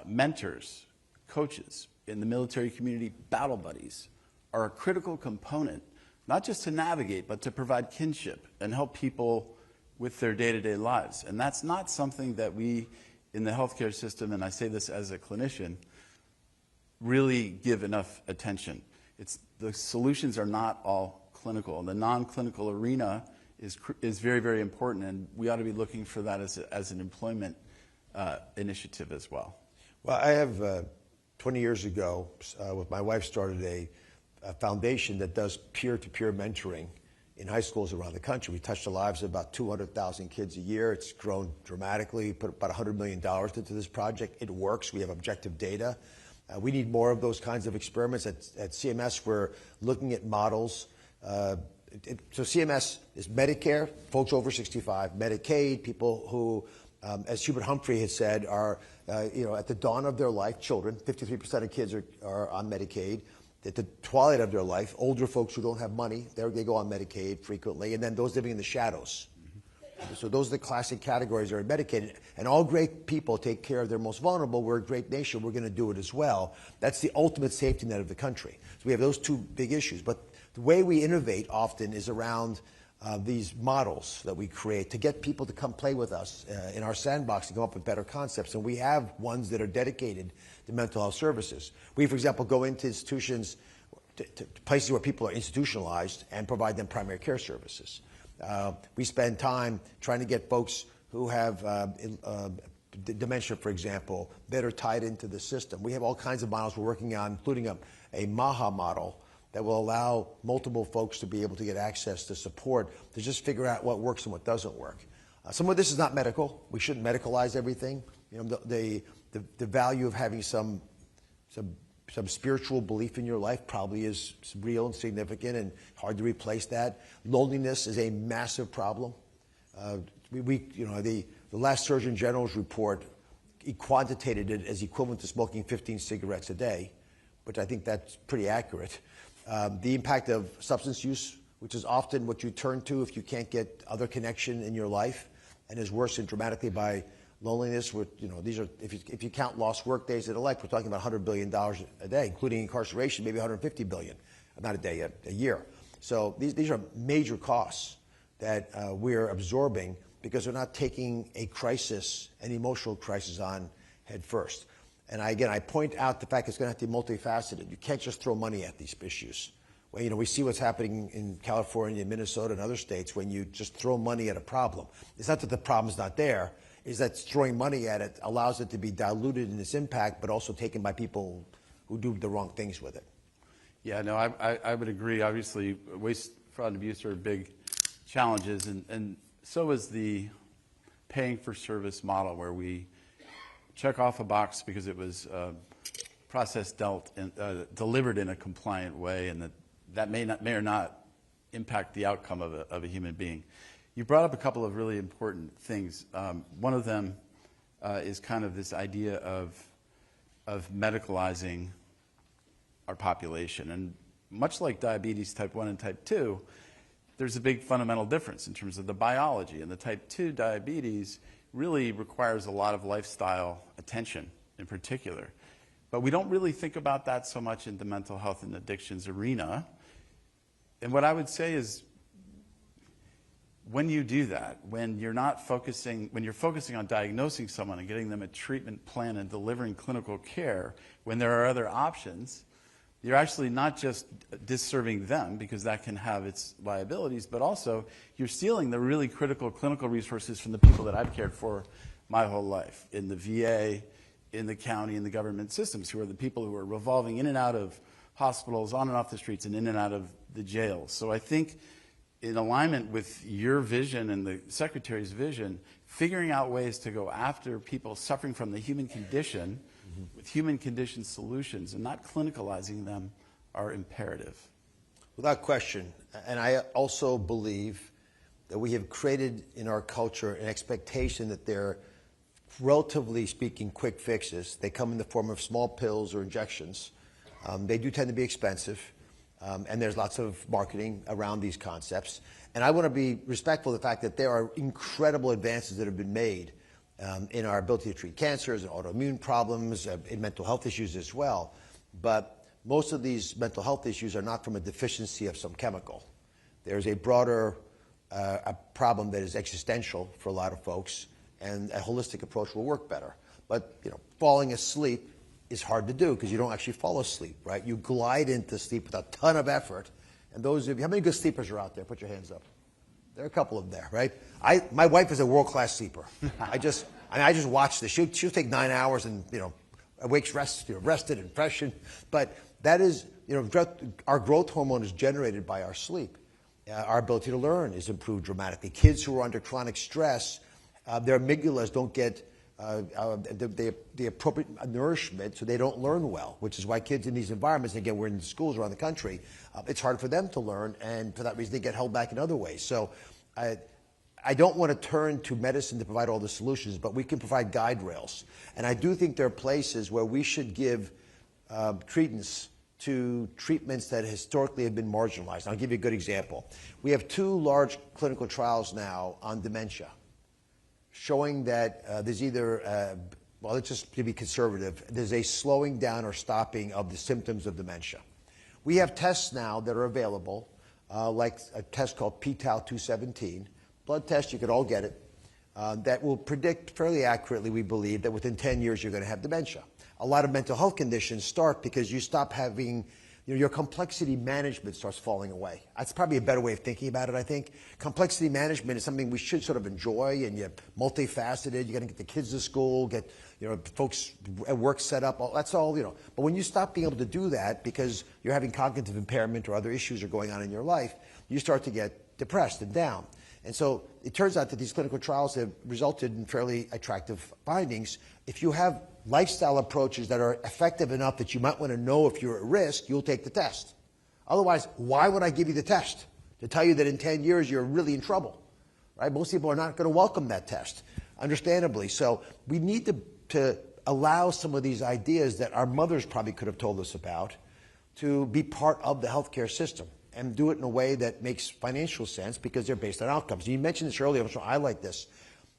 mentors, coaches in the military community, battle buddies, are a critical component, not just to navigate, but to provide kinship and help people with their day-to-day lives. And that's not something that we in the healthcare system, and I say this as a clinician, really give enough attention. The solutions are not all clinical. The non-clinical arena is very, very important, and we ought to be looking for that as an employment initiative as well. Well, I have 20 years ago, with my wife, started a foundation that does peer-to-peer mentoring in high schools around the country. We touch the lives of about 200,000 kids a year. It's grown dramatically. We put about $100 million into this project. It works. We have objective data. We need more of those kinds of experiments. At CMS, we're looking at models. So CMS is Medicare, folks over 65, Medicaid, people who, as Hubert Humphrey has said, are at the dawn of their life, children. 53% of kids are on Medicaid. At the twilight of their life, older folks who don't have money, they go on Medicaid frequently, and then those living in the shadows. So those are the classic categories that are Medicaid. And all great people take care of their most vulnerable. We're a great nation. We're going to do it as well. That's the ultimate safety net of the country. So we have those two big issues. But the way we innovate often is around these models that we create to get people to come play with us in our sandbox to come up with better concepts. And we have ones that are dedicated to mental health services. We, for example, go into institutions, to places where people are institutionalized and provide them primary care services. We spend time trying to get folks who have dementia, for example, that are tied into the system. We have all kinds of models we're working on, including a MAHA model that will allow multiple folks to be able to get access to support to just figure out what works and what doesn't work. Some of this is not medical. We shouldn't medicalize everything. The value of having some spiritual belief in your life probably is real and significant and hard to replace that. Loneliness is a massive problem. The last Surgeon General's report, he quantitated it as equivalent to smoking 15 cigarettes a day, which I think that's pretty accurate. The impact of substance use, which is often what you turn to if you can't get other connection in your life, and is worsened dramatically by loneliness. These are, if you count lost work days and the like, we're talking about $100 billion a day, including incarceration, maybe $150 billion, not a day, a year. So these are major costs that we're absorbing because we're not taking a crisis, an emotional crisis, on head first. And I point out the fact it's going to have to be multifaceted. You can't just throw money at these issues. Well, we see what's happening in California, Minnesota, and other states when you just throw money at a problem. It's not that the problem's not there. It's that throwing money at it allows it to be diluted in its impact, but also taken by people who do the wrong things with it. Yeah, no, I would agree. Obviously, waste, fraud, and abuse are big challenges, and so is the paying for service model, where we check off a box because it was process delivered in a compliant way, and that may or not impact the outcome of a human being. You brought up a couple of really important things. One of them is kind of this idea of medicalizing our population. And much like diabetes type 1 and type 2, there's a big fundamental difference in terms of the biology. And the type 2 diabetes really requires a lot of lifestyle attention in particular. But we don't really think about that so much in the mental health and addictions arena. And what I would say is, when you do that, when you're focusing on diagnosing someone and getting them a treatment plan and delivering clinical care, when there are other options, you're actually not just disserving them, because that can have its liabilities, but also you're stealing the really critical clinical resources from the people that I've cared for my whole life, in the VA, in the county, in the government systems, who are the people who are revolving in and out of hospitals, on and off the streets, and in and out of the jails. So I think, in alignment with your vision and the Secretary's vision, figuring out ways to go after people suffering from the human condition with human condition solutions and not clinicalizing them are imperative. Without question. And I also believe that we have created in our culture an expectation that they're, relatively speaking, quick fixes. They come in the form of small pills or injections. They do tend to be expensive. And there's lots of marketing around these concepts. And I want to be respectful of the fact that there are incredible advances that have been made in our ability to treat cancers and autoimmune problems, in mental health issues as well. But most of these mental health issues are not from a deficiency of some chemical. There's a broader a problem that is existential for a lot of folks, and a holistic approach will work better. But falling asleep is hard to do because you don't actually fall asleep, right? You glide into sleep with a ton of effort. And those of you, how many good sleepers are out there? Put your hands up. There are a couple of them there, right? My wife is a world-class sleeper. I just watch this. She'll take 9 hours and, awakes rested and fresh. But that is, our growth hormone is generated by our sleep. Our ability to learn is improved dramatically. Kids who are under chronic stress, their amygdalas don't get the appropriate nourishment, so they don't learn well, which is why kids in these environments, and again, we're in schools around the country, it's hard for them to learn, and for that reason, they get held back in other ways. So I don't want to turn to medicine to provide all the solutions, but we can provide guide rails. And I do think there are places where we should give credence to treatments that historically have been marginalized. I'll give you a good example. We have 2 large clinical trials now on dementia, showing that there's either, well, let's just be conservative, there's a slowing down or stopping of the symptoms of dementia. We have tests now that are available, like a test called p-tau217, blood test, you could all get it, that will predict fairly accurately, we believe, that within 10 years you're going to have dementia. A lot of mental health conditions start because you stop having, your complexity management starts falling away. That's probably a better way of thinking about it, I think. Complexity management is something we should sort of enjoy, and you're multifaceted. You got to get the kids to school, get folks at work set up. That's all, But when you stop being able to do that because you're having cognitive impairment or other issues are going on in your life, you start to get depressed and down. And so it turns out that these clinical trials have resulted in fairly attractive findings. If you have lifestyle approaches that are effective enough that you might want to know if you're at risk, you'll take the test. Otherwise, why would I give you the test? To tell you that in 10 years you're really in trouble, right? Most people are not going to welcome that test, understandably. So we need to allow some of these ideas that our mothers probably could have told us about to be part of the healthcare system, and do it in a way that makes financial sense because they're based on outcomes. You mentioned this earlier, so I like this.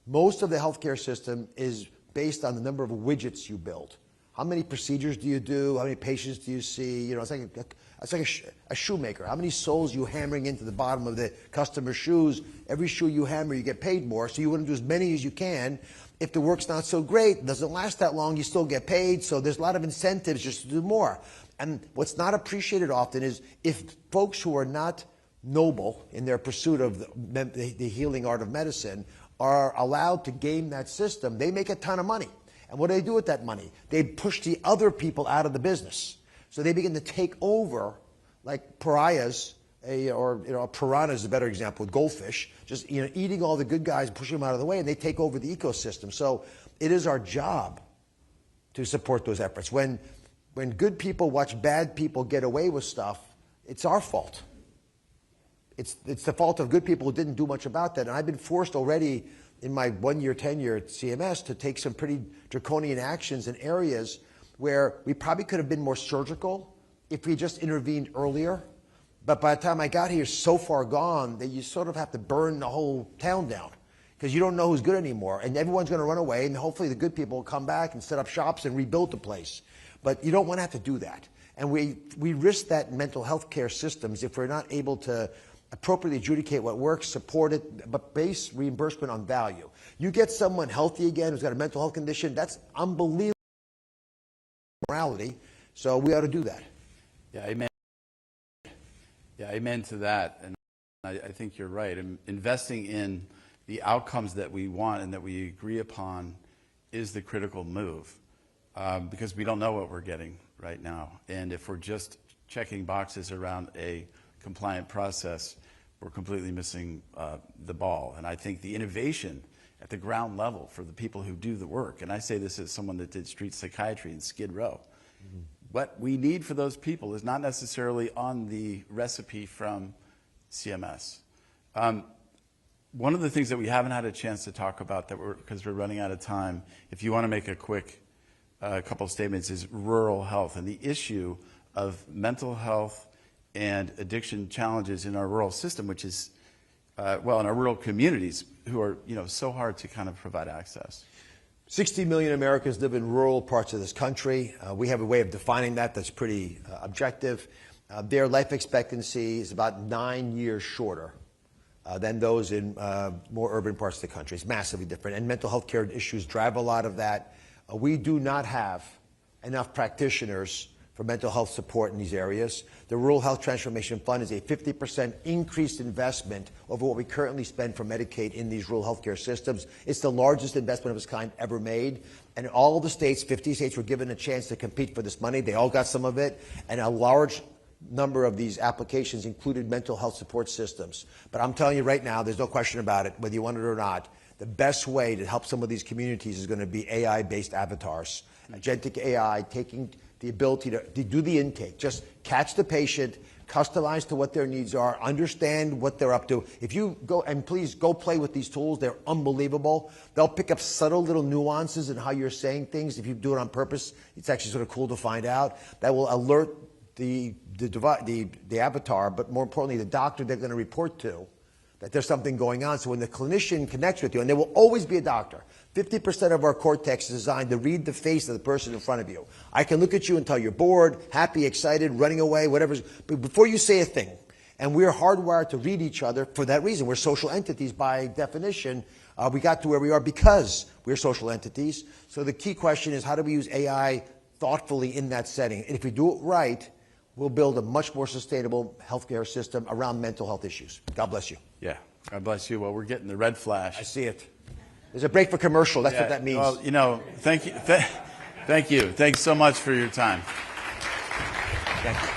Most of the healthcare system is based on the number of widgets you build. How many procedures do you do? How many patients do you see? It's like a shoemaker. How many soles you hammering into the bottom of the customer's shoes? Every shoe you hammer, you get paid more. So you want to do as many as you can. If the work's not so great, doesn't last that long, you still get paid. So there's a lot of incentives just to do more. And what's not appreciated often is if folks who are not noble in their pursuit of the healing art of medicine are allowed to game that system, they make a ton of money. And what do they do with that money? They push the other people out of the business. So they begin to take over like pariahs, a piranha is a better example with goldfish, just eating all the good guys, pushing them out of the way, and they take over the ecosystem. So it is our job to support those efforts. When when good people watch bad people get away with stuff, it's our fault. It's the fault of good people who didn't do much about that. And I've been forced already in my one-year tenure at CMS to take some pretty draconian actions in areas where we probably could have been more surgical if we just intervened earlier. But by the time I got here, so far gone that you sort of have to burn the whole town down because you don't know who's good anymore. And everyone's going to run away, and hopefully the good people will come back and set up shops and rebuild the place. But you don't want to have to do that. And we risk that in mental health care systems if we're not able to appropriately adjudicate what works, support it, but base reimbursement on value. You get someone healthy again who's got a mental health condition, that's unbelievable morality, so we ought to do that. Yeah, amen. Yeah, amen to that. And I think you're right. Investing in the outcomes that we want and that we agree upon is the critical move because we don't know what we're getting right now. And if we're just checking boxes around a compliant process, we're completely missing the ball. And I think the innovation at the ground level for the people who do the work, and I say this as someone that did street psychiatry in Skid Row, what we need for those people is not necessarily on the recipe from CMS. One of the things that we haven't had a chance to talk about, because we're running out of time, if you want to make a quick couple of statements, is rural health and the issue of mental health and addiction challenges in our rural system, which is, well, in our rural communities, who are, so hard to kind of provide access. 60 million Americans live in rural parts of this country. We have a way of defining that that's pretty objective. Their life expectancy is about 9 years shorter than those in more urban parts of the country. It's massively different, and mental health care issues drive a lot of that. We do not have enough practitioners for mental health support in these areas. The Rural Health Transformation Fund is a 50% increased investment over what we currently spend for Medicaid in these rural health care systems. It's the largest investment of its kind ever made. And all the states, 50 states, were given a chance to compete for this money. They all got some of it. And a large number of these applications included mental health support systems. But I'm telling you right now, there's no question about it, whether you want it or not, the best way to help some of these communities is going to be AI-based avatars. Agentic AI taking the ability to do the intake, just catch the patient, customize to what their needs are, understand what they're up to. If you go, and please go play with these tools, they're unbelievable. They'll pick up subtle little nuances in how you're saying things. If you do it on purpose, it's actually sort of cool to find out. That will alert the avatar, but more importantly, the doctor they're going to report to, that there's something going on. So when the clinician connects with you, and there will always be a doctor, 50% of our cortex is designed to read the face of the person in front of you. I can look at you and tell you're bored, happy, excited, running away, whatever. But before you say a thing, and we're hardwired to read each other for that reason. We're social entities by definition. We got to where we are because we're social entities. So the key question is, how do we use AI thoughtfully in that setting? And if we do it right, we'll build a much more sustainable healthcare system around mental health issues. God bless you. Yeah, God bless you. Well, we're getting the red flash. I see it. There's a break for commercial. That's what that means. Well, thank you. Thank you. Thanks so much for your time. Thank you.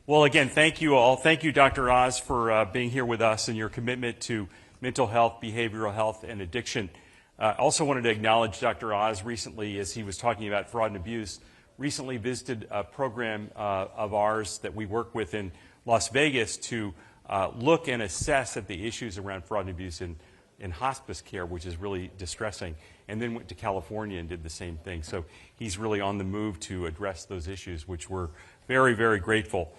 Well, again, thank you all. Thank you, Dr. Oz, for being here with us and your commitment to mental health, behavioral health, and addiction. I also wanted to acknowledge Dr. Oz recently, as he was talking about fraud and abuse, recently visited a program of ours that we work with in Las Vegas to look and assess at the issues around fraud and abuse in hospice care, which is really distressing, and then went to California and did the same thing. So he's really on the move to address those issues, which we're very, very grateful.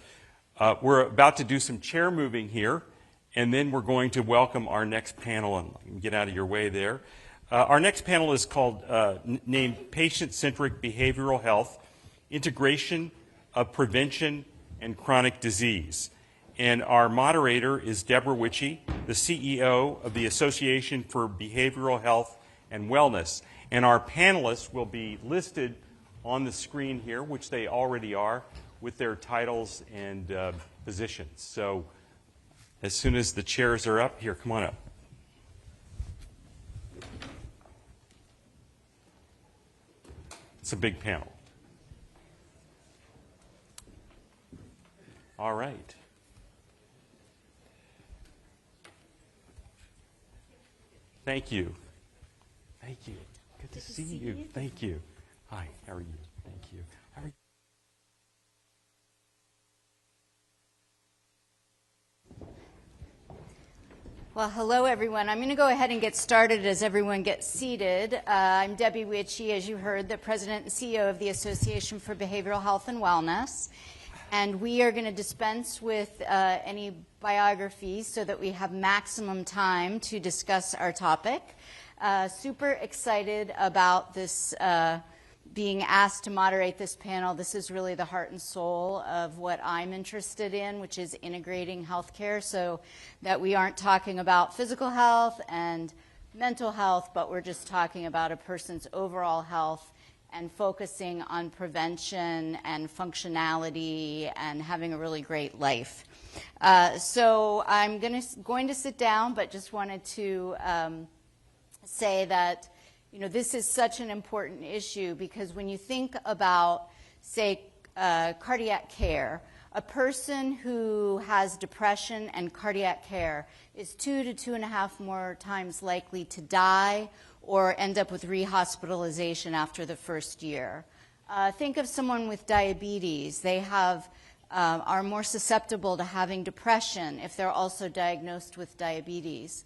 We're about to do some chair moving here, and then we're going to welcome our next panel, and get out of your way there. Our next panel is called, named Patient-Centric Behavioral Health, Integration of Prevention and Chronic Disease. And our moderator is Deborah Witchey, the CEO of the Association for Behavioral Health and Wellness. And our panelists will be listed on the screen here, which they already are, with their titles and positions. So as soon as the chairs are up, here, come on up. It's a big panel. All right. Thank you. Thank you. Good to see you. Thank you. Hi, how are you? Thank you. How are you? Well, hello, everyone. I'm going to go ahead and get started as everyone gets seated. I'm Debbie Witchie, as you heard, the President and CEO of the Association for Behavioral Health and Wellness. And we are going to dispense with any biographies so that we have maximum time to discuss our topic. Super excited about this being asked to moderate this panel. This is really the heart and soul of what I'm interested in, which is integrating healthcare so that we aren't talking about physical health and mental health, but we're just talking about a person's overall health and focusing on prevention and functionality and having a really great life. So I'm going to sit down, but just wanted to say that this is such an important issue because when you think about, say, cardiac care, a person who has depression and cardiac care is 2 to 2.5 more times likely to die or end up with rehospitalization after the first year. Think of someone with diabetes. They are more susceptible to having depression if they're also diagnosed with diabetes.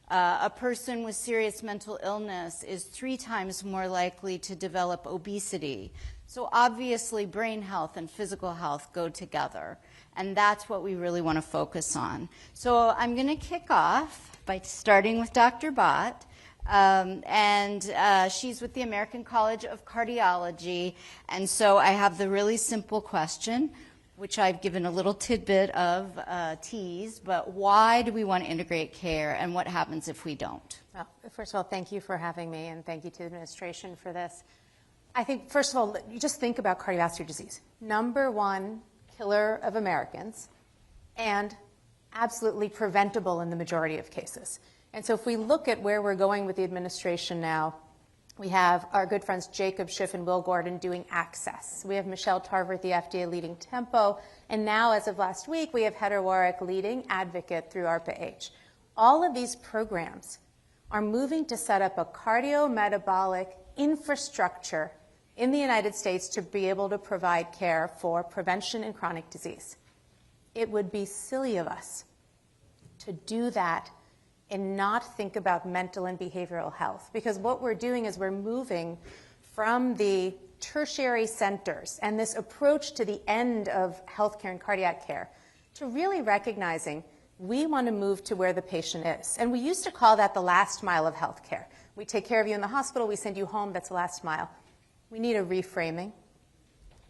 A person with serious mental illness is 3 times more likely to develop obesity. So obviously brain health and physical health go together, and that's what we really want to focus on. So I'm going to kick off by starting with Dr. Bott. She's with the American College of Cardiology, and so I have the really simple question, which I've given a little tidbit of tease, but why do we want to integrate care, and what happens if we don't? Well, first of all, thank you for having me, and thank you to the administration for this. I think, first of all, you just think about cardiovascular disease. #1 killer of Americans, and absolutely preventable in the majority of cases. And so if we look at where we're going with the administration now, we have our good friends Jacob Schiff and Will Gordon doing access. We have Michelle Tarver at the FDA leading Tempo. And now, as of last week, we have Heather Warwick leading Advocate through ARPA-H. All of these programs are moving to set up a cardiometabolic infrastructure in the United States to be able to provide care for prevention and chronic disease. It would be silly of us to do that and not think about mental and behavioral health. Because what we're doing is we're moving from the tertiary centers and this approach to the end of healthcare and cardiac care to really recognizing we want to move to where the patient is. And we used to call that the last mile of healthcare. We take care of you in the hospital, we send you home, that's the last mile. We need a reframing.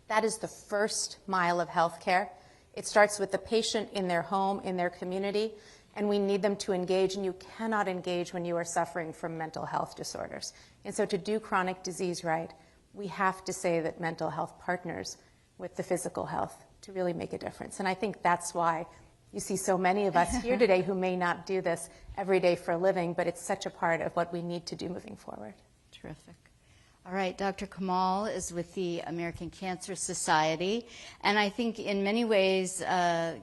That is the first mile of healthcare. It starts with the patient in their home, in their community, and we need them to engage, and you cannot engage when you are suffering from mental health disorders. And so to do chronic disease right, we have to say that mental health partners with the physical health to really make a difference. And I think that's why you see so many of us here today who may not do this every day for a living, but it's such a part of what we need to do moving forward. Terrific. All right, Dr. Kamal is with the American Cancer Society, and I think in many ways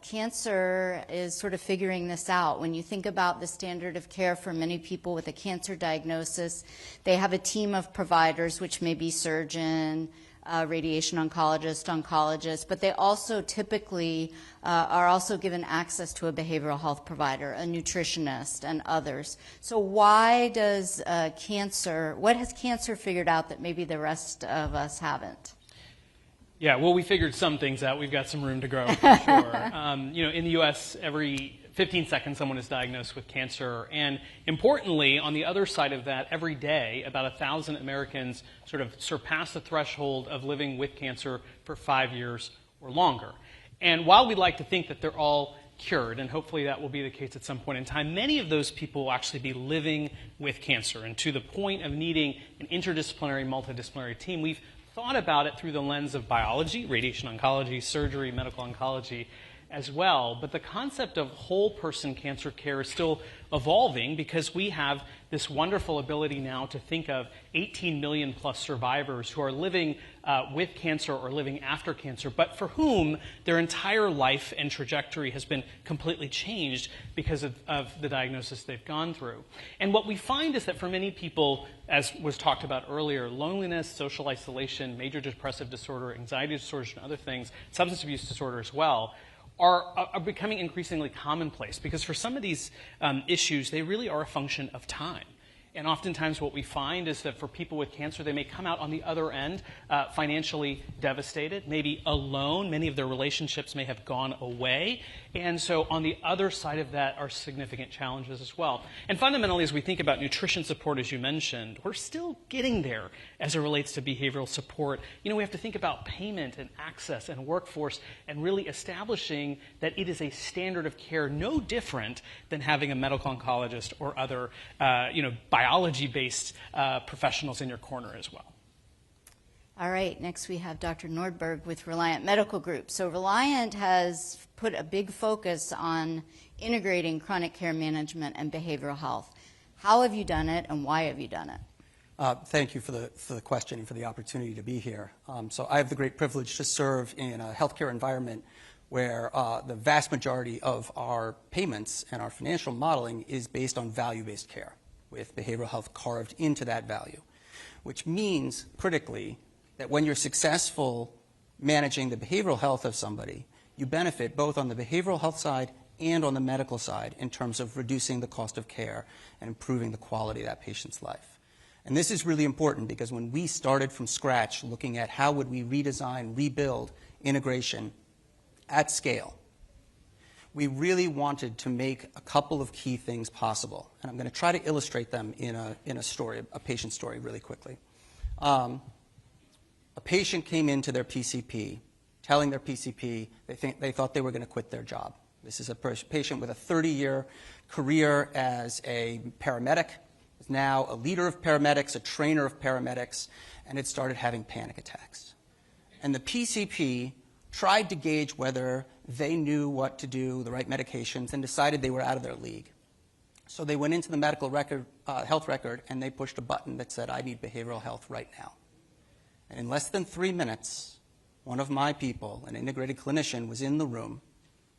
cancer is sort of figuring this out. When you think about the standard of care for many people with a cancer diagnosis, they have a team of providers, which may be surgeon, radiation oncologist, but they also typically are also given access to a behavioral health provider, a nutritionist, and others. So why does what has cancer figured out that maybe the rest of us haven't? Yeah, well, we figured some things out. We've got some room to grow, for sure. In the U.S., every 15 seconds someone is diagnosed with cancer. And importantly, on the other side of that, every day, about 1,000 Americans sort of surpass the threshold of living with cancer for 5 years or longer. And while we'd like to think that they're all cured, and hopefully that will be the case at some point in time, many of those people will actually be living with cancer. And to the point of needing an interdisciplinary, multidisciplinary team, we've thought about it through the lens of biology, radiation oncology, surgery, medical oncology, as well. But the concept of whole person cancer care is still evolving because we have this wonderful ability now to think of 18 million plus survivors who are living with cancer or living after cancer, but for whom their entire life and trajectory has been completely changed because of the diagnosis they've gone through. And what we find is that for many people, as was talked about earlier, loneliness, social isolation, major depressive disorder, anxiety disorders, and other things, substance abuse disorder as well, are becoming increasingly commonplace because for some of these issues, they really are a function of time. And oftentimes what we find is that for people with cancer, they may come out on the other end financially devastated, maybe alone. Many of their relationships may have gone away. And so on the other side of that are significant challenges as well. And fundamentally, as we think about nutrition support, as you mentioned, we're still getting there as it relates to behavioral support. You know, we have to think about payment and access and workforce and really establishing that it is a standard of care no different than having a medical oncologist or other, biology-based professionals in your corner as well. All right, next we have Dr. Nordberg with Reliant Medical Group. So Reliant has put a big focus on integrating chronic care management and behavioral health. How have you done it and why have you done it? Thank you for the question and for the opportunity to be here. So I have the great privilege to serve in a healthcare environment where the vast majority of our payments and our financial modeling is based on value-based care, with behavioral health carved into that value, which means critically that when you're successful managing the behavioral health of somebody, you benefit both on the behavioral health side and on the medical side in terms of reducing the cost of care and improving the quality of that patient's life. And this is really important because when we started from scratch looking at how would we redesign, rebuild integration at scale, we really wanted to make a couple of key things possible. And I'm going to try to illustrate them in a story, a patient story really quickly. A patient came into their PCP telling their PCP they thought they were going to quit their job. This is a patient with a 30-year career as a paramedic, is now a leader of paramedics, a trainer of paramedics, and had started having panic attacks. And the PCP tried to gauge whether they knew what to do, the right medications, and decided they were out of their league. So they went into the medical record, health record, and they pushed a button that said, I need behavioral health right now. And in less than 3 minutes, one of my people, an integrated clinician, was in the room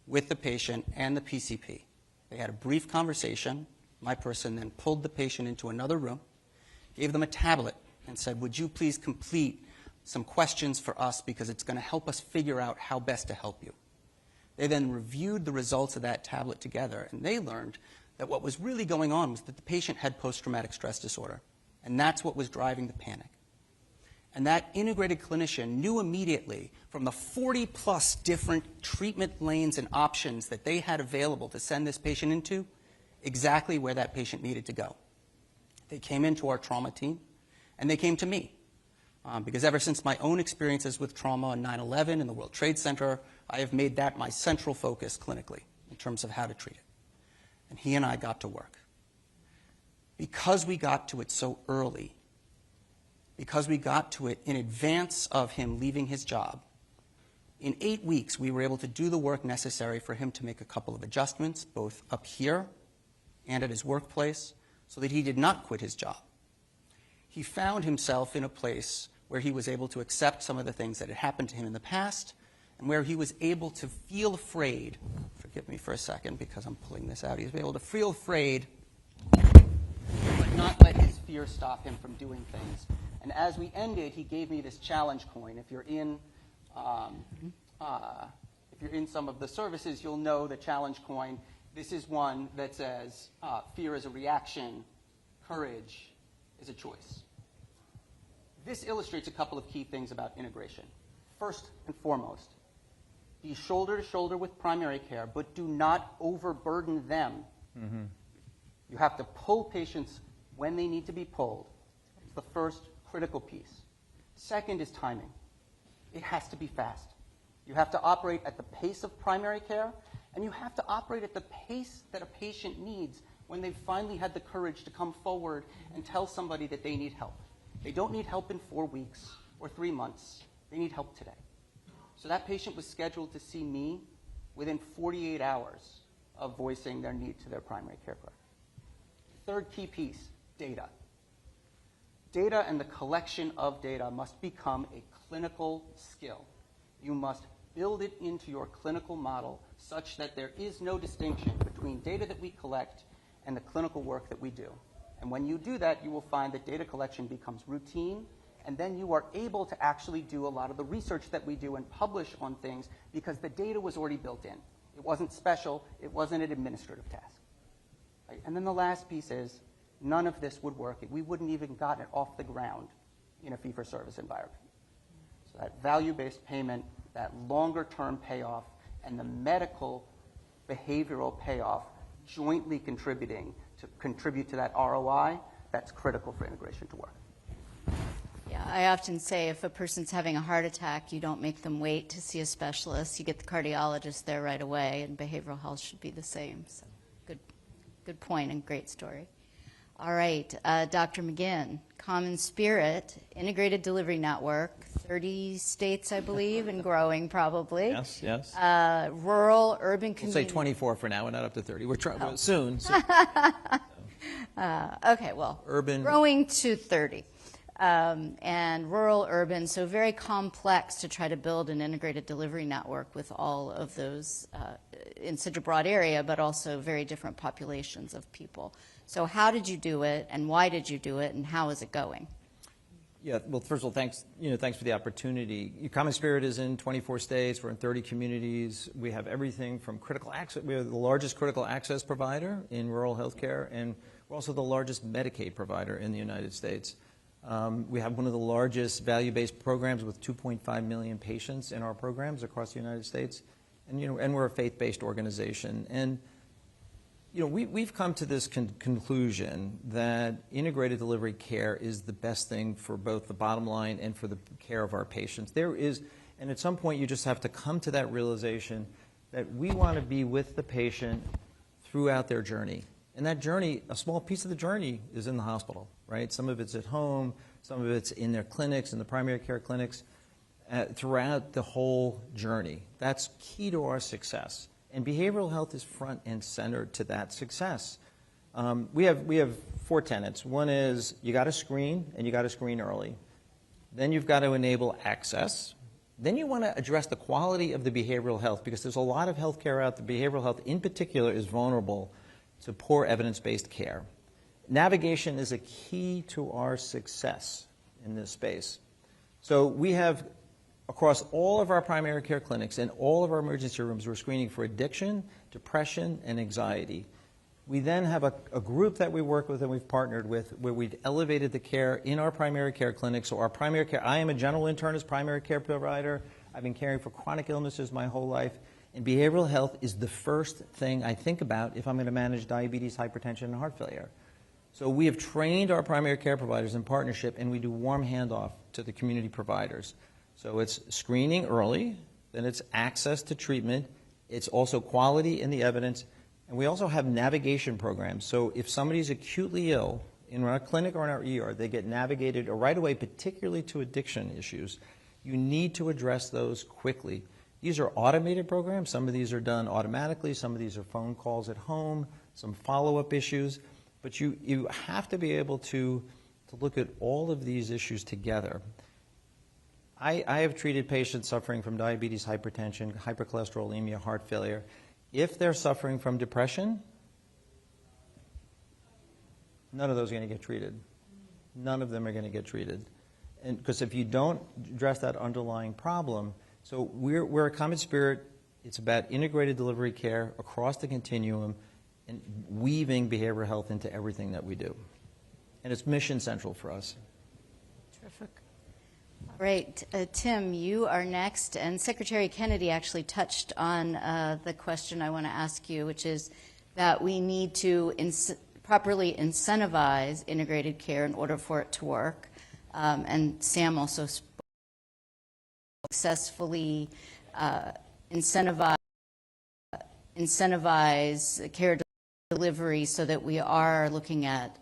with the patient and the PCP. They had a brief conversation. My person then pulled the patient into another room, gave them a tablet, and said, would you please complete some questions for us because it's going to help us figure out how best to help you. They then reviewed the results of that tablet together, and they learned that what was really going on was that the patient had post-traumatic stress disorder, and that's what was driving the panic. And that integrated clinician knew immediately from the 40-plus different treatment lanes and options that they had available to send this patient into exactly where that patient needed to go. They came into our trauma team, and they came to me. Because ever since my own experiences with trauma on 9/11 and the World Trade Center, I have made that my central focus clinically in terms of how to treat it. And he and I got to work. Because we got to it so early, because we got to it in advance of him leaving his job, in 8 weeks we were able to do the work necessary for him to make a couple of adjustments, both up here and at his workplace, so that he did not quit his job. He found himself in a place where he was able to accept some of the things that had happened to him in the past, and where he was able to feel afraid. Forgive me for a second because I'm pulling this out. He was able to feel afraid, but not let his fear stop him from doing things. And as we ended, he gave me this challenge coin. If you're in some of the services, you'll know the challenge coin. This is one that says, fear is a reaction, courage is a choice. This illustrates a couple of key things about integration. First and foremost, be shoulder to shoulder with primary care, but do not overburden them. Mm-hmm. You have to pull patients when they need to be pulled. It's the first critical piece. Second is timing. It has to be fast. You have to operate at the pace of primary care, and you have to operate at the pace that a patient needs when they've finally had the courage to come forward and tell somebody that they need help. They don't need help in 4 weeks or 3 months. They need help today. So that patient was scheduled to see me within 48 hours of voicing their need to their primary care provider. Third key piece, data. Data and the collection of data must become a clinical skill. You must build it into your clinical model such that there is no distinction between data that we collect and the clinical work that we do. And when you do that, you will find that data collection becomes routine, and then you are able to actually do a lot of the research that we do and publish on things because the data was already built in. It wasn't special. It wasn't an administrative task. Right? And then the last piece is none of this would work. We wouldn't even gotten it off the ground in a fee-for-service environment. So that value-based payment, that longer-term payoff, and the medical behavioral payoff jointly contribute to that ROI, that's critical for integration to work. Yeah, I often say if a person's having a heart attack, you don't make them wait to see a specialist. You get the cardiologist there right away, and behavioral health should be the same. So good point and great story. All right, Dr. McGinn, Common Spirit, Integrated Delivery Network, 30 states, I believe, and growing probably. Yes, yes. Rural, urban community. We'll say 24 for now. We're not up to 30. We're trying soon. Okay, well, urban, growing to 30. And rural, urban, so very complex to try to build an integrated delivery network with all of those in such a broad area, but also very different populations of people. So how did you do it, and why did you do it, and how is it going? Yeah, well, first of all, thanks for the opportunity. Common Spirit is in 24 states. We're in 30 communities. We have everything from critical access. We are the largest critical access provider in rural healthcare, and we're also the largest Medicaid provider in the United States. We have one of the largest value-based programs with 2.5 million patients in our programs across the United States, and we're a faith-based organization. And we've come to this conclusion that integrated delivery care is the best thing for both the bottom line and for the care of our patients. And at some point you just have to come to that realization that we want to be with the patient throughout their journey. And that journey, a small piece of the journey is in the hospital, right? Some of it's at home, some of it's in their clinics, in the primary care clinics, throughout the whole journey. That's key to our success. And behavioral health is front and center to that success. We have 4 tenets. One is you got to screen, and you got to screen early. Then you've got to enable access. Then you want to address the quality of the behavioral health, because there's a lot of healthcare out there. Behavioral health in particular is vulnerable to poor evidence-based care. Navigation is a key to our success in this space. So we have, across all of our primary care clinics and all of our emergency rooms, we're screening for addiction, depression, and anxiety. We then have a group that we work with and we've partnered with where we've elevated the care in our primary care clinics. So our primary care, I am a general internist primary care provider. I've been caring for chronic illnesses my whole life. And behavioral health is the first thing I think about if I'm going to manage diabetes, hypertension, and heart failure. So we have trained our primary care providers in partnership, and we do warm handoff to the community providers. So it's screening early, then it's access to treatment, it's also quality in the evidence, and we also have navigation programs. So if somebody's acutely ill in our clinic or in our ER, they get navigated right away, particularly to addiction issues. You need to address those quickly. These are automated programs. Some of these are done automatically. Some of these are phone calls at home, some follow-up issues. But you have to be able to look at all of these issues together. I have treated patients suffering from diabetes, hypertension, hypercholesterolemia, heart failure. If they're suffering from depression, none of those are going to get treated. None of them are going to get treated. And because if you don't address that underlying problem, so we're a Common Spirit. It's about integrated delivery care across the continuum and weaving behavioral health into everything that we do. And it's mission central for us. Terrific. All right, Tim, you are next. And Secretary Kennedy actually touched on the question I want to ask you, which is that we need to properly incentivize integrated care in order for it to work. And Sam also spoke successfully incentivize care delivery so that we are looking at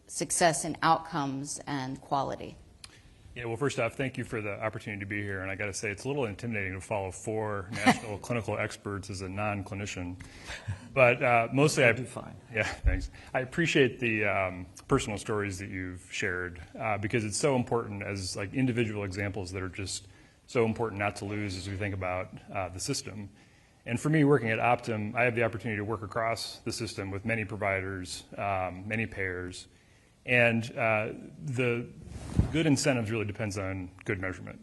success in outcomes and quality. Yeah, well, first off, thank you for the opportunity to be here. And I got to say, it's a little intimidating to follow 4 national clinical experts as a non-clinician. But mostly, You'll do fine. Yeah, thanks. I appreciate the personal stories that you've shared because it's so important as like individual examples that are just so important not to lose as we think about the system. And for me, working at Optum, I have the opportunity to work across the system with many providers, many payers. And the good incentives really depends on good measurement.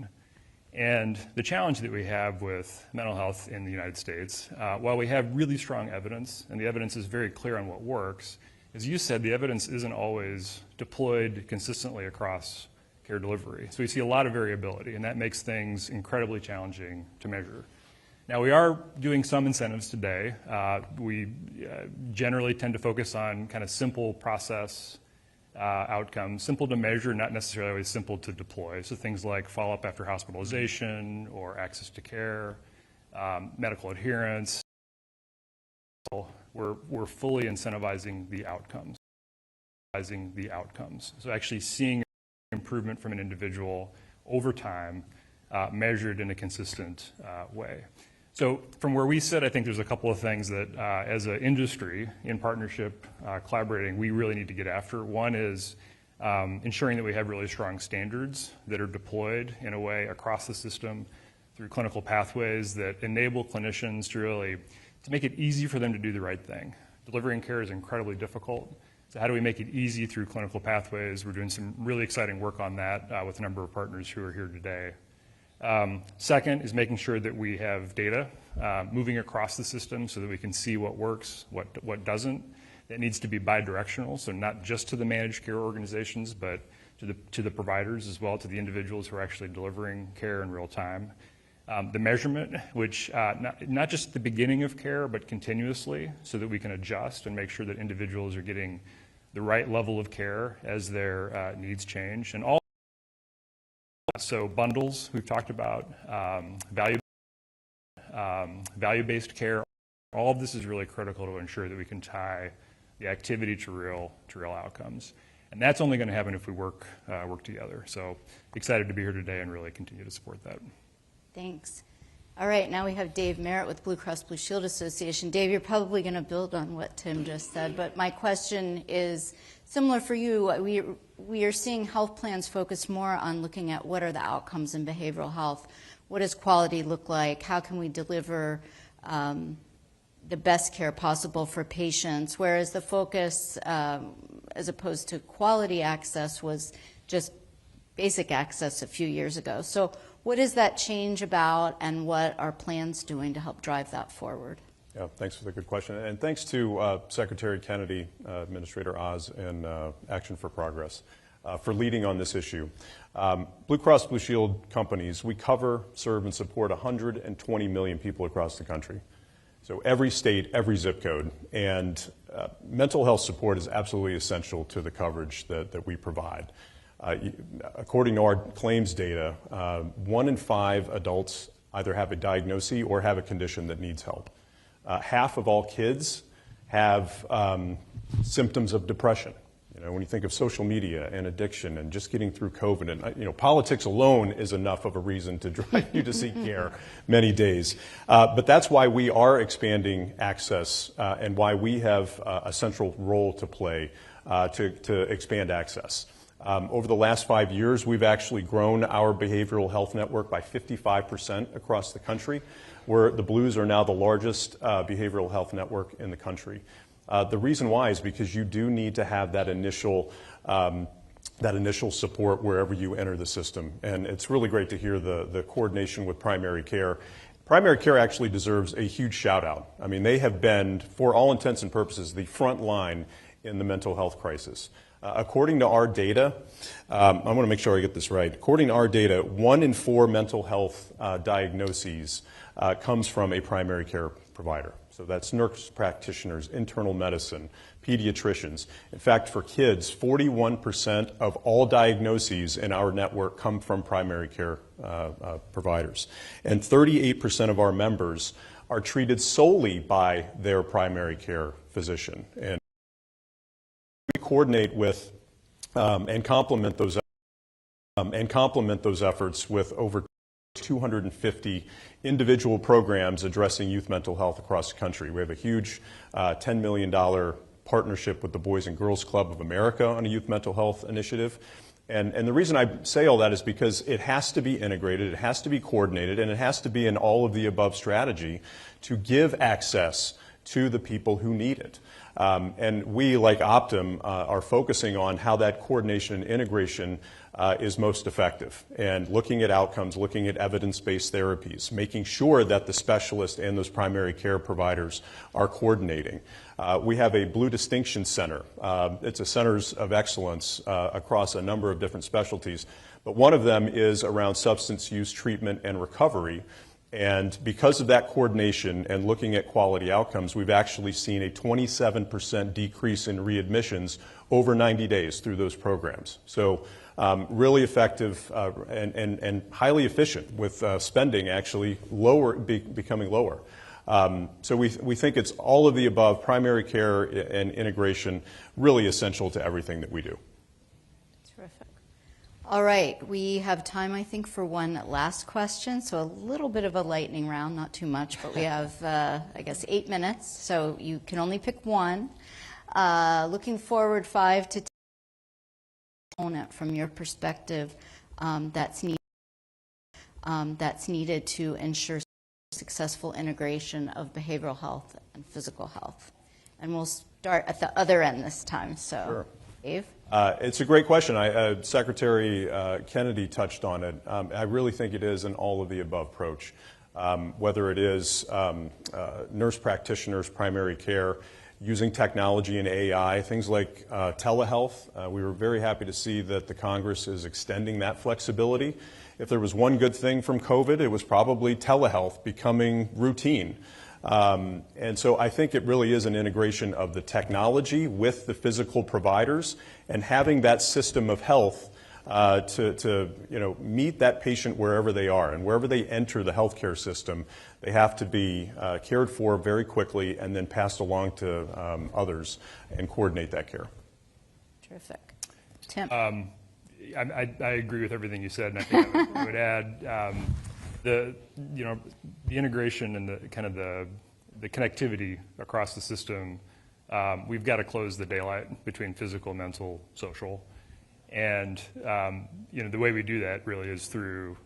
And the challenge that we have with mental health in the United States, while we have really strong evidence, and the evidence is very clear on what works, as you said, the evidence isn't always deployed consistently across care delivery. So we see a lot of variability, and that makes things incredibly challenging to measure. Now, we are doing some incentives today. We generally tend to focus on kind of simple process outcomes, simple to measure, not necessarily always simple to deploy. So things like follow-up after hospitalization or access to care, medical adherence. We're fully incentivizing the outcomes. So actually seeing improvement from an individual over time measured in a consistent way. So from where we sit, I think there's a couple of things that as an industry, in partnership, collaborating, we really need to get after. One is ensuring that we have really strong standards that are deployed in a way across the system through clinical pathways that enable clinicians to make it easy for them to do the right thing. Delivering care is incredibly difficult. So how do we make it easy through clinical pathways? We're doing some really exciting work on that with a number of partners who are here today. Second is making sure that we have data moving across the system so that we can see what works, what doesn't. It needs to be bidirectional, so not just to the managed care organizations, but to the providers as well, to the individuals who are actually delivering care in real time. The measurement, which not just at the beginning of care, but continuously, so that we can adjust and make sure that individuals are getting the right level of care as their needs change. And all so bundles we've talked about, value-based care, all of this is really critical to ensure that we can tie the activity to real outcomes. And that's only going to happen if we work together. So excited to be here today and really continue to support that. Thanks. All right, now we have Dave Merritt with Blue Cross Blue Shield Association. Dave, you're probably going to build on what Tim just said, but my question is similar for you. We are seeing health plans focus more on looking at what are the outcomes in behavioral health. What does quality look like? How can we deliver the best care possible for patients? Whereas the focus, as opposed to quality access, was just basic access a few years ago. So what is that change about, and what are plans doing to help drive that forward? Yeah, thanks for the good question. And thanks to Secretary Kennedy, Administrator Oz, and Action for Progress for leading on this issue. Blue Cross Blue Shield companies, we cover, serve, and support 120 million people across the country. So every state, every zip code. And mental health support is absolutely essential to the coverage that we provide. According to our claims data, 1 in 5 adults either have a diagnosis or have a condition that needs help. Half of all kids have symptoms of depression. You know, when you think of social media and addiction and just getting through COVID, and politics alone is enough of a reason to drive you to seek care many days. But that's why we are expanding access and why we have a central role to play to expand access. Over the last 5 years, we've actually grown our behavioral health network by 55% across the country, where the Blues are now the largest behavioral health network in the country. The reason why is because you do need to have that initial support wherever you enter the system. And it's really great to hear the coordination with primary care. Primary care actually deserves a huge shout out. I mean, they have been, for all intents and purposes, the front line in the mental health crisis. According to our data, I want to make sure I get this right. According to our data, 1 in 4 mental health diagnoses comes from a primary care provider. So that's nurse practitioners, internal medicine, pediatricians. In fact, for kids, 41% of all diagnoses in our network come from primary care providers. And 38% of our members are treated solely by their primary care physician. And we coordinate with and complement those and complement those efforts with over 250 individual programs addressing youth mental health across the country. We have a huge $10 million partnership with the Boys and Girls Club of America on a youth mental health initiative. And the reason I say all that is because it has to be integrated, it has to be coordinated, and it has to be an all-of-the-above strategy to give access to the people who need it. And we, like Optum, are focusing on how that coordination and integration is most effective, and looking at outcomes, looking at evidence-based therapies, making sure that the specialists and those primary care providers are coordinating. We have a Blue Distinction Center. It's a centers of excellence across a number of different specialties, but one of them is around substance use treatment and recovery. And because of that coordination and looking at quality outcomes, we've actually seen a 27% decrease in readmissions over 90 days through those programs. So really effective and highly efficient, with spending actually becoming lower. So we think it's all of the above, primary care and integration, really essential to everything that we do. Terrific. All right, we have time, I think, for one last question. So a little bit of a lightning round, not too much, but we have, I guess, 8 minutes. So you can only pick one. Looking forward 5 to 10 component from your perspective that's needed to ensure successful integration of behavioral health and physical health. And we'll start at the other end this time. So, sure. Dave? It's a great question. Secretary Kennedy touched on it. I really think it is an all-of-the-above approach, whether it is nurse practitioners, primary care, using technology and AI, things like telehealth. We were very happy to see that the Congress is extending that flexibility. If there was one good thing from COVID, it was probably telehealth becoming routine. And so I think it really is an integration of the technology with the physical providers, and having that system of health to meet that patient wherever they are, and wherever they enter the healthcare system, they have to be cared for very quickly and then passed along to others and coordinate that care. Terrific. Tim? I agree with everything you said, and I think I would add the integration and the connectivity across the system. We've got to close the daylight between physical, mental, social, and the way we do that really is through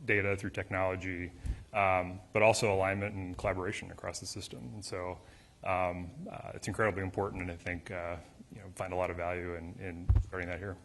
data, through technology, but also alignment and collaboration across the system. And so it's incredibly important, and I think find a lot of value in starting that here.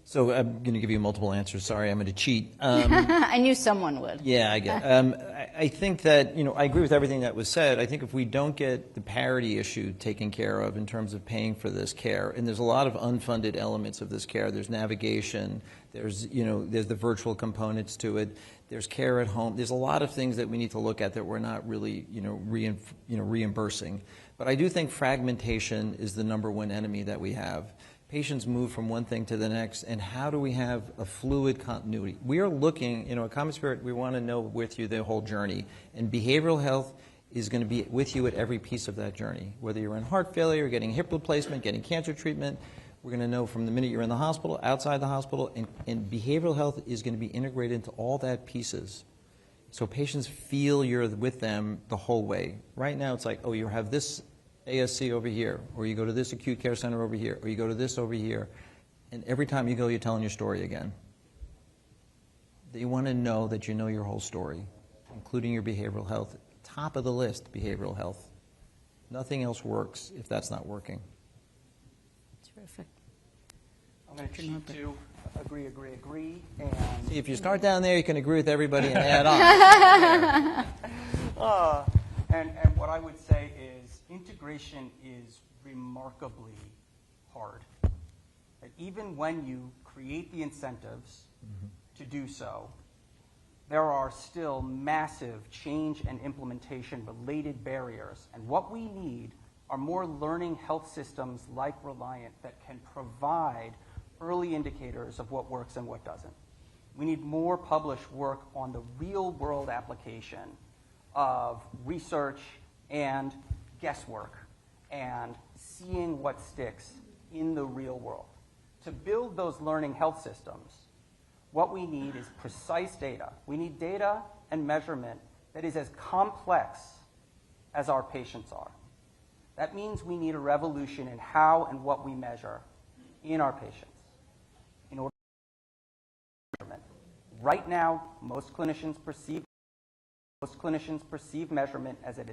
So I'm going to give you multiple answers. Sorry, I'm going to cheat. I knew someone would. Yeah, I get it. I think that, I agree with everything that was said. I think if we don't get the parity issue taken care of in terms of paying for this care, and there's a lot of unfunded elements of this care. There's navigation, there's the virtual components to it, there's care at home. There's a lot of things that we need to look at that we're not really, reimbursing. But I do think fragmentation is the #1 enemy that we have. Patients move from one thing to the next, and how do we have a fluid continuity? We are looking, at Common Spirit, we want to know with you the whole journey, and behavioral health is going to be with you at every piece of that journey. Whether you're in heart failure, getting hip replacement, getting cancer treatment, we're going to know from the minute you're in the hospital, outside the hospital, and behavioral health is going to be integrated into all that pieces. So patients feel you're with them the whole way. Right now it's like, oh, you have this ASC over here, or you go to this acute care center over here, or you go to this over here, and every time you go, you're telling your story again. They want to know that you know your whole story, including your behavioral health. Top of the list, behavioral health. Nothing else works if that's not working. Terrific. I'm going to cheat too. Agree, and See, if you start down there, you can agree with everybody and add on. And what I would say is integration is remarkably hard. And even when you create the incentives to do so, there are still massive change and implementation related barriers. And what we need are more learning health systems like Reliant that can provide early indicators of what works and what doesn't. We need more published work on the real world application of research and guesswork and seeing what sticks in the real world. To build those learning health systems, what we need is precise data. We need data and measurement that is as complex as our patients are. That means we need a revolution in how and what we measure in our patients in order to measurement. Right now, most clinicians perceive measurement as an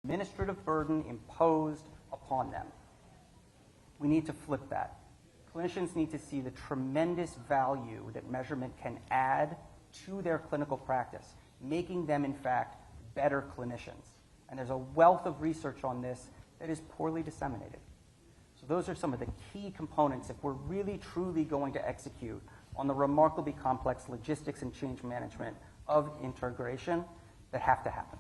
administrative burden imposed upon them. We need to flip that. Clinicians need to see the tremendous value that measurement can add to their clinical practice, making them, in fact, better clinicians. And there's a wealth of research on this that is poorly disseminated. So those are some of the key components if we're really, truly going to execute on the remarkably complex logistics and change management of integration that have to happen.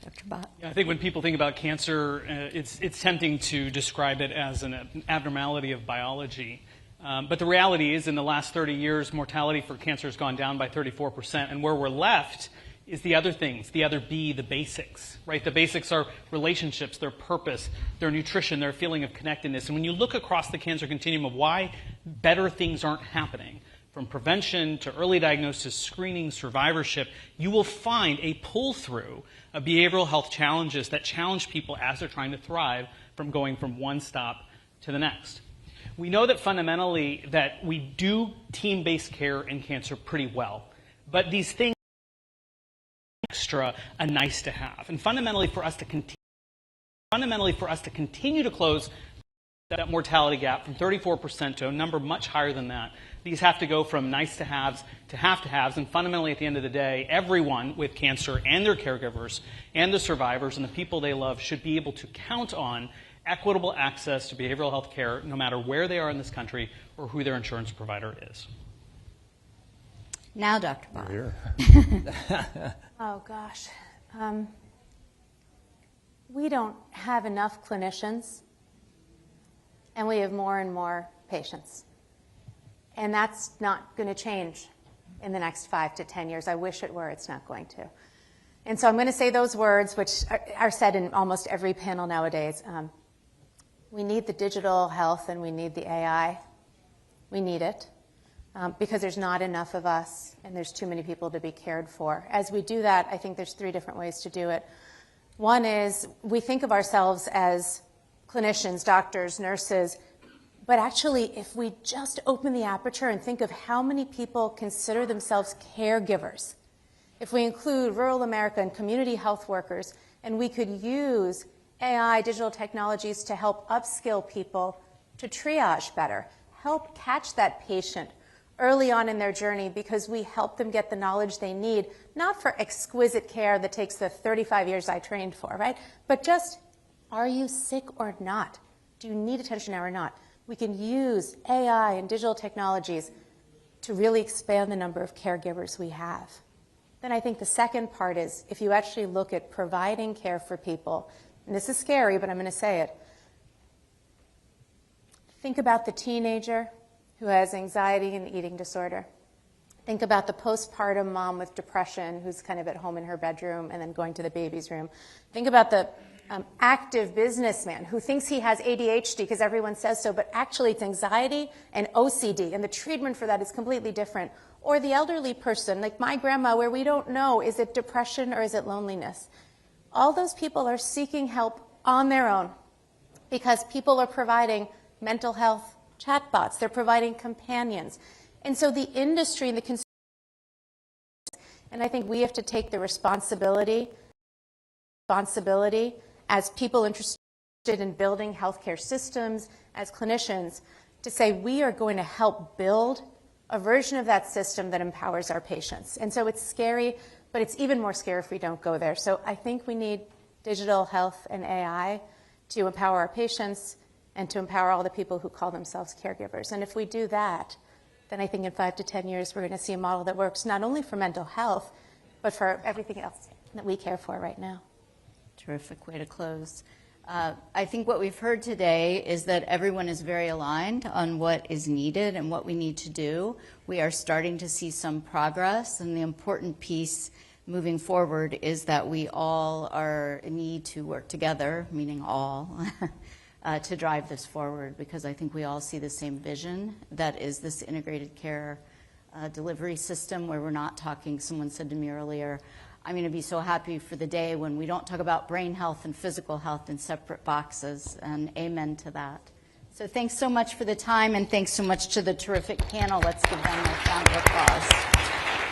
Dr. Bott? I think when people think about cancer, it's tempting to describe it as an abnormality of biology. But the reality is in the last 30 years, mortality for cancer has gone down by 34%. And where we're left is the other things, the other B, the basics, right? The basics are relationships, their purpose, their nutrition, their feeling of connectedness. And when you look across the cancer continuum of why better things aren't happening, from prevention to early diagnosis, screening, survivorship, you will find a pull-through of behavioral health challenges that challenge people as they're trying to thrive from going from one stop to the next. We know that fundamentally that we do team-based care in cancer pretty well, but these things are extra a nice to have. And fundamentally for us to continue to close that mortality gap from 34% to a number much higher than that, these have to go from nice to haves to have to haves, and fundamentally at the end of the day, everyone with cancer and their caregivers and the survivors and the people they love should be able to count on equitable access to behavioral health care no matter where they are in this country or who their insurance provider is. Now, Dr. Bott. Oh, gosh. We don't have enough clinicians, and we have more and more patients. And that's not going to change in the next 5 to 10 years. I wish it were. It's not going to. And so I'm going to say those words, which are said in almost every panel nowadays. We need the digital health and we need the AI. We need it because there's not enough of us and there's too many people to be cared for. As we do that, I think there's 3 different ways to do it. One is we think of ourselves as clinicians, doctors, nurses, but actually, if we just open the aperture and think of how many people consider themselves caregivers, if we include rural America and community health workers, and we could use AI, digital technologies to help upskill people to triage better, help catch that patient early on in their journey because we help them get the knowledge they need, not for exquisite care that takes the 35 years I trained for, right? But just, are you sick or not? Do you need attention now or not? We can use AI and digital technologies to really expand the number of caregivers we have. Then I think the second part is if you actually look at providing care for people, and this is scary, but I'm going to say it. Think about the teenager who has anxiety and eating disorder. Think about the postpartum mom with depression who's kind of at home in her bedroom and then going to the baby's room. Think about the active businessman who thinks he has ADHD because everyone says so, but actually it's anxiety and OCD, and the treatment for that is completely different. Or the elderly person, like my grandma, where we don't know, is it depression or is it loneliness? All those people are seeking help on their own because people are providing mental health chatbots. They're providing companions. And so the industry and the consumer, and I think we have to take the responsibility as people interested in building healthcare systems, as clinicians, to say we are going to help build a version of that system that empowers our patients. And so it's scary, but it's even more scary if we don't go there. So I think we need digital health and AI to empower our patients and to empower all the people who call themselves caregivers. And if we do that, then I think in 5 to 10 years we're going to see a model that works not only for mental health, but for everything else that we care for right now. Terrific way to close. I think what we've heard today is that everyone is very aligned on what is needed and what we need to do. We are starting to see some progress, and the important piece moving forward is that we all need to work together, meaning all, to drive this forward, because I think we all see the same vision, that is this integrated care delivery system where we're not talking, someone said to me earlier, I'm going to be so happy for the day when we don't talk about brain health and physical health in separate boxes, and amen to that. So thanks so much for the time, and thanks so much to the terrific panel. Let's give them a round of applause.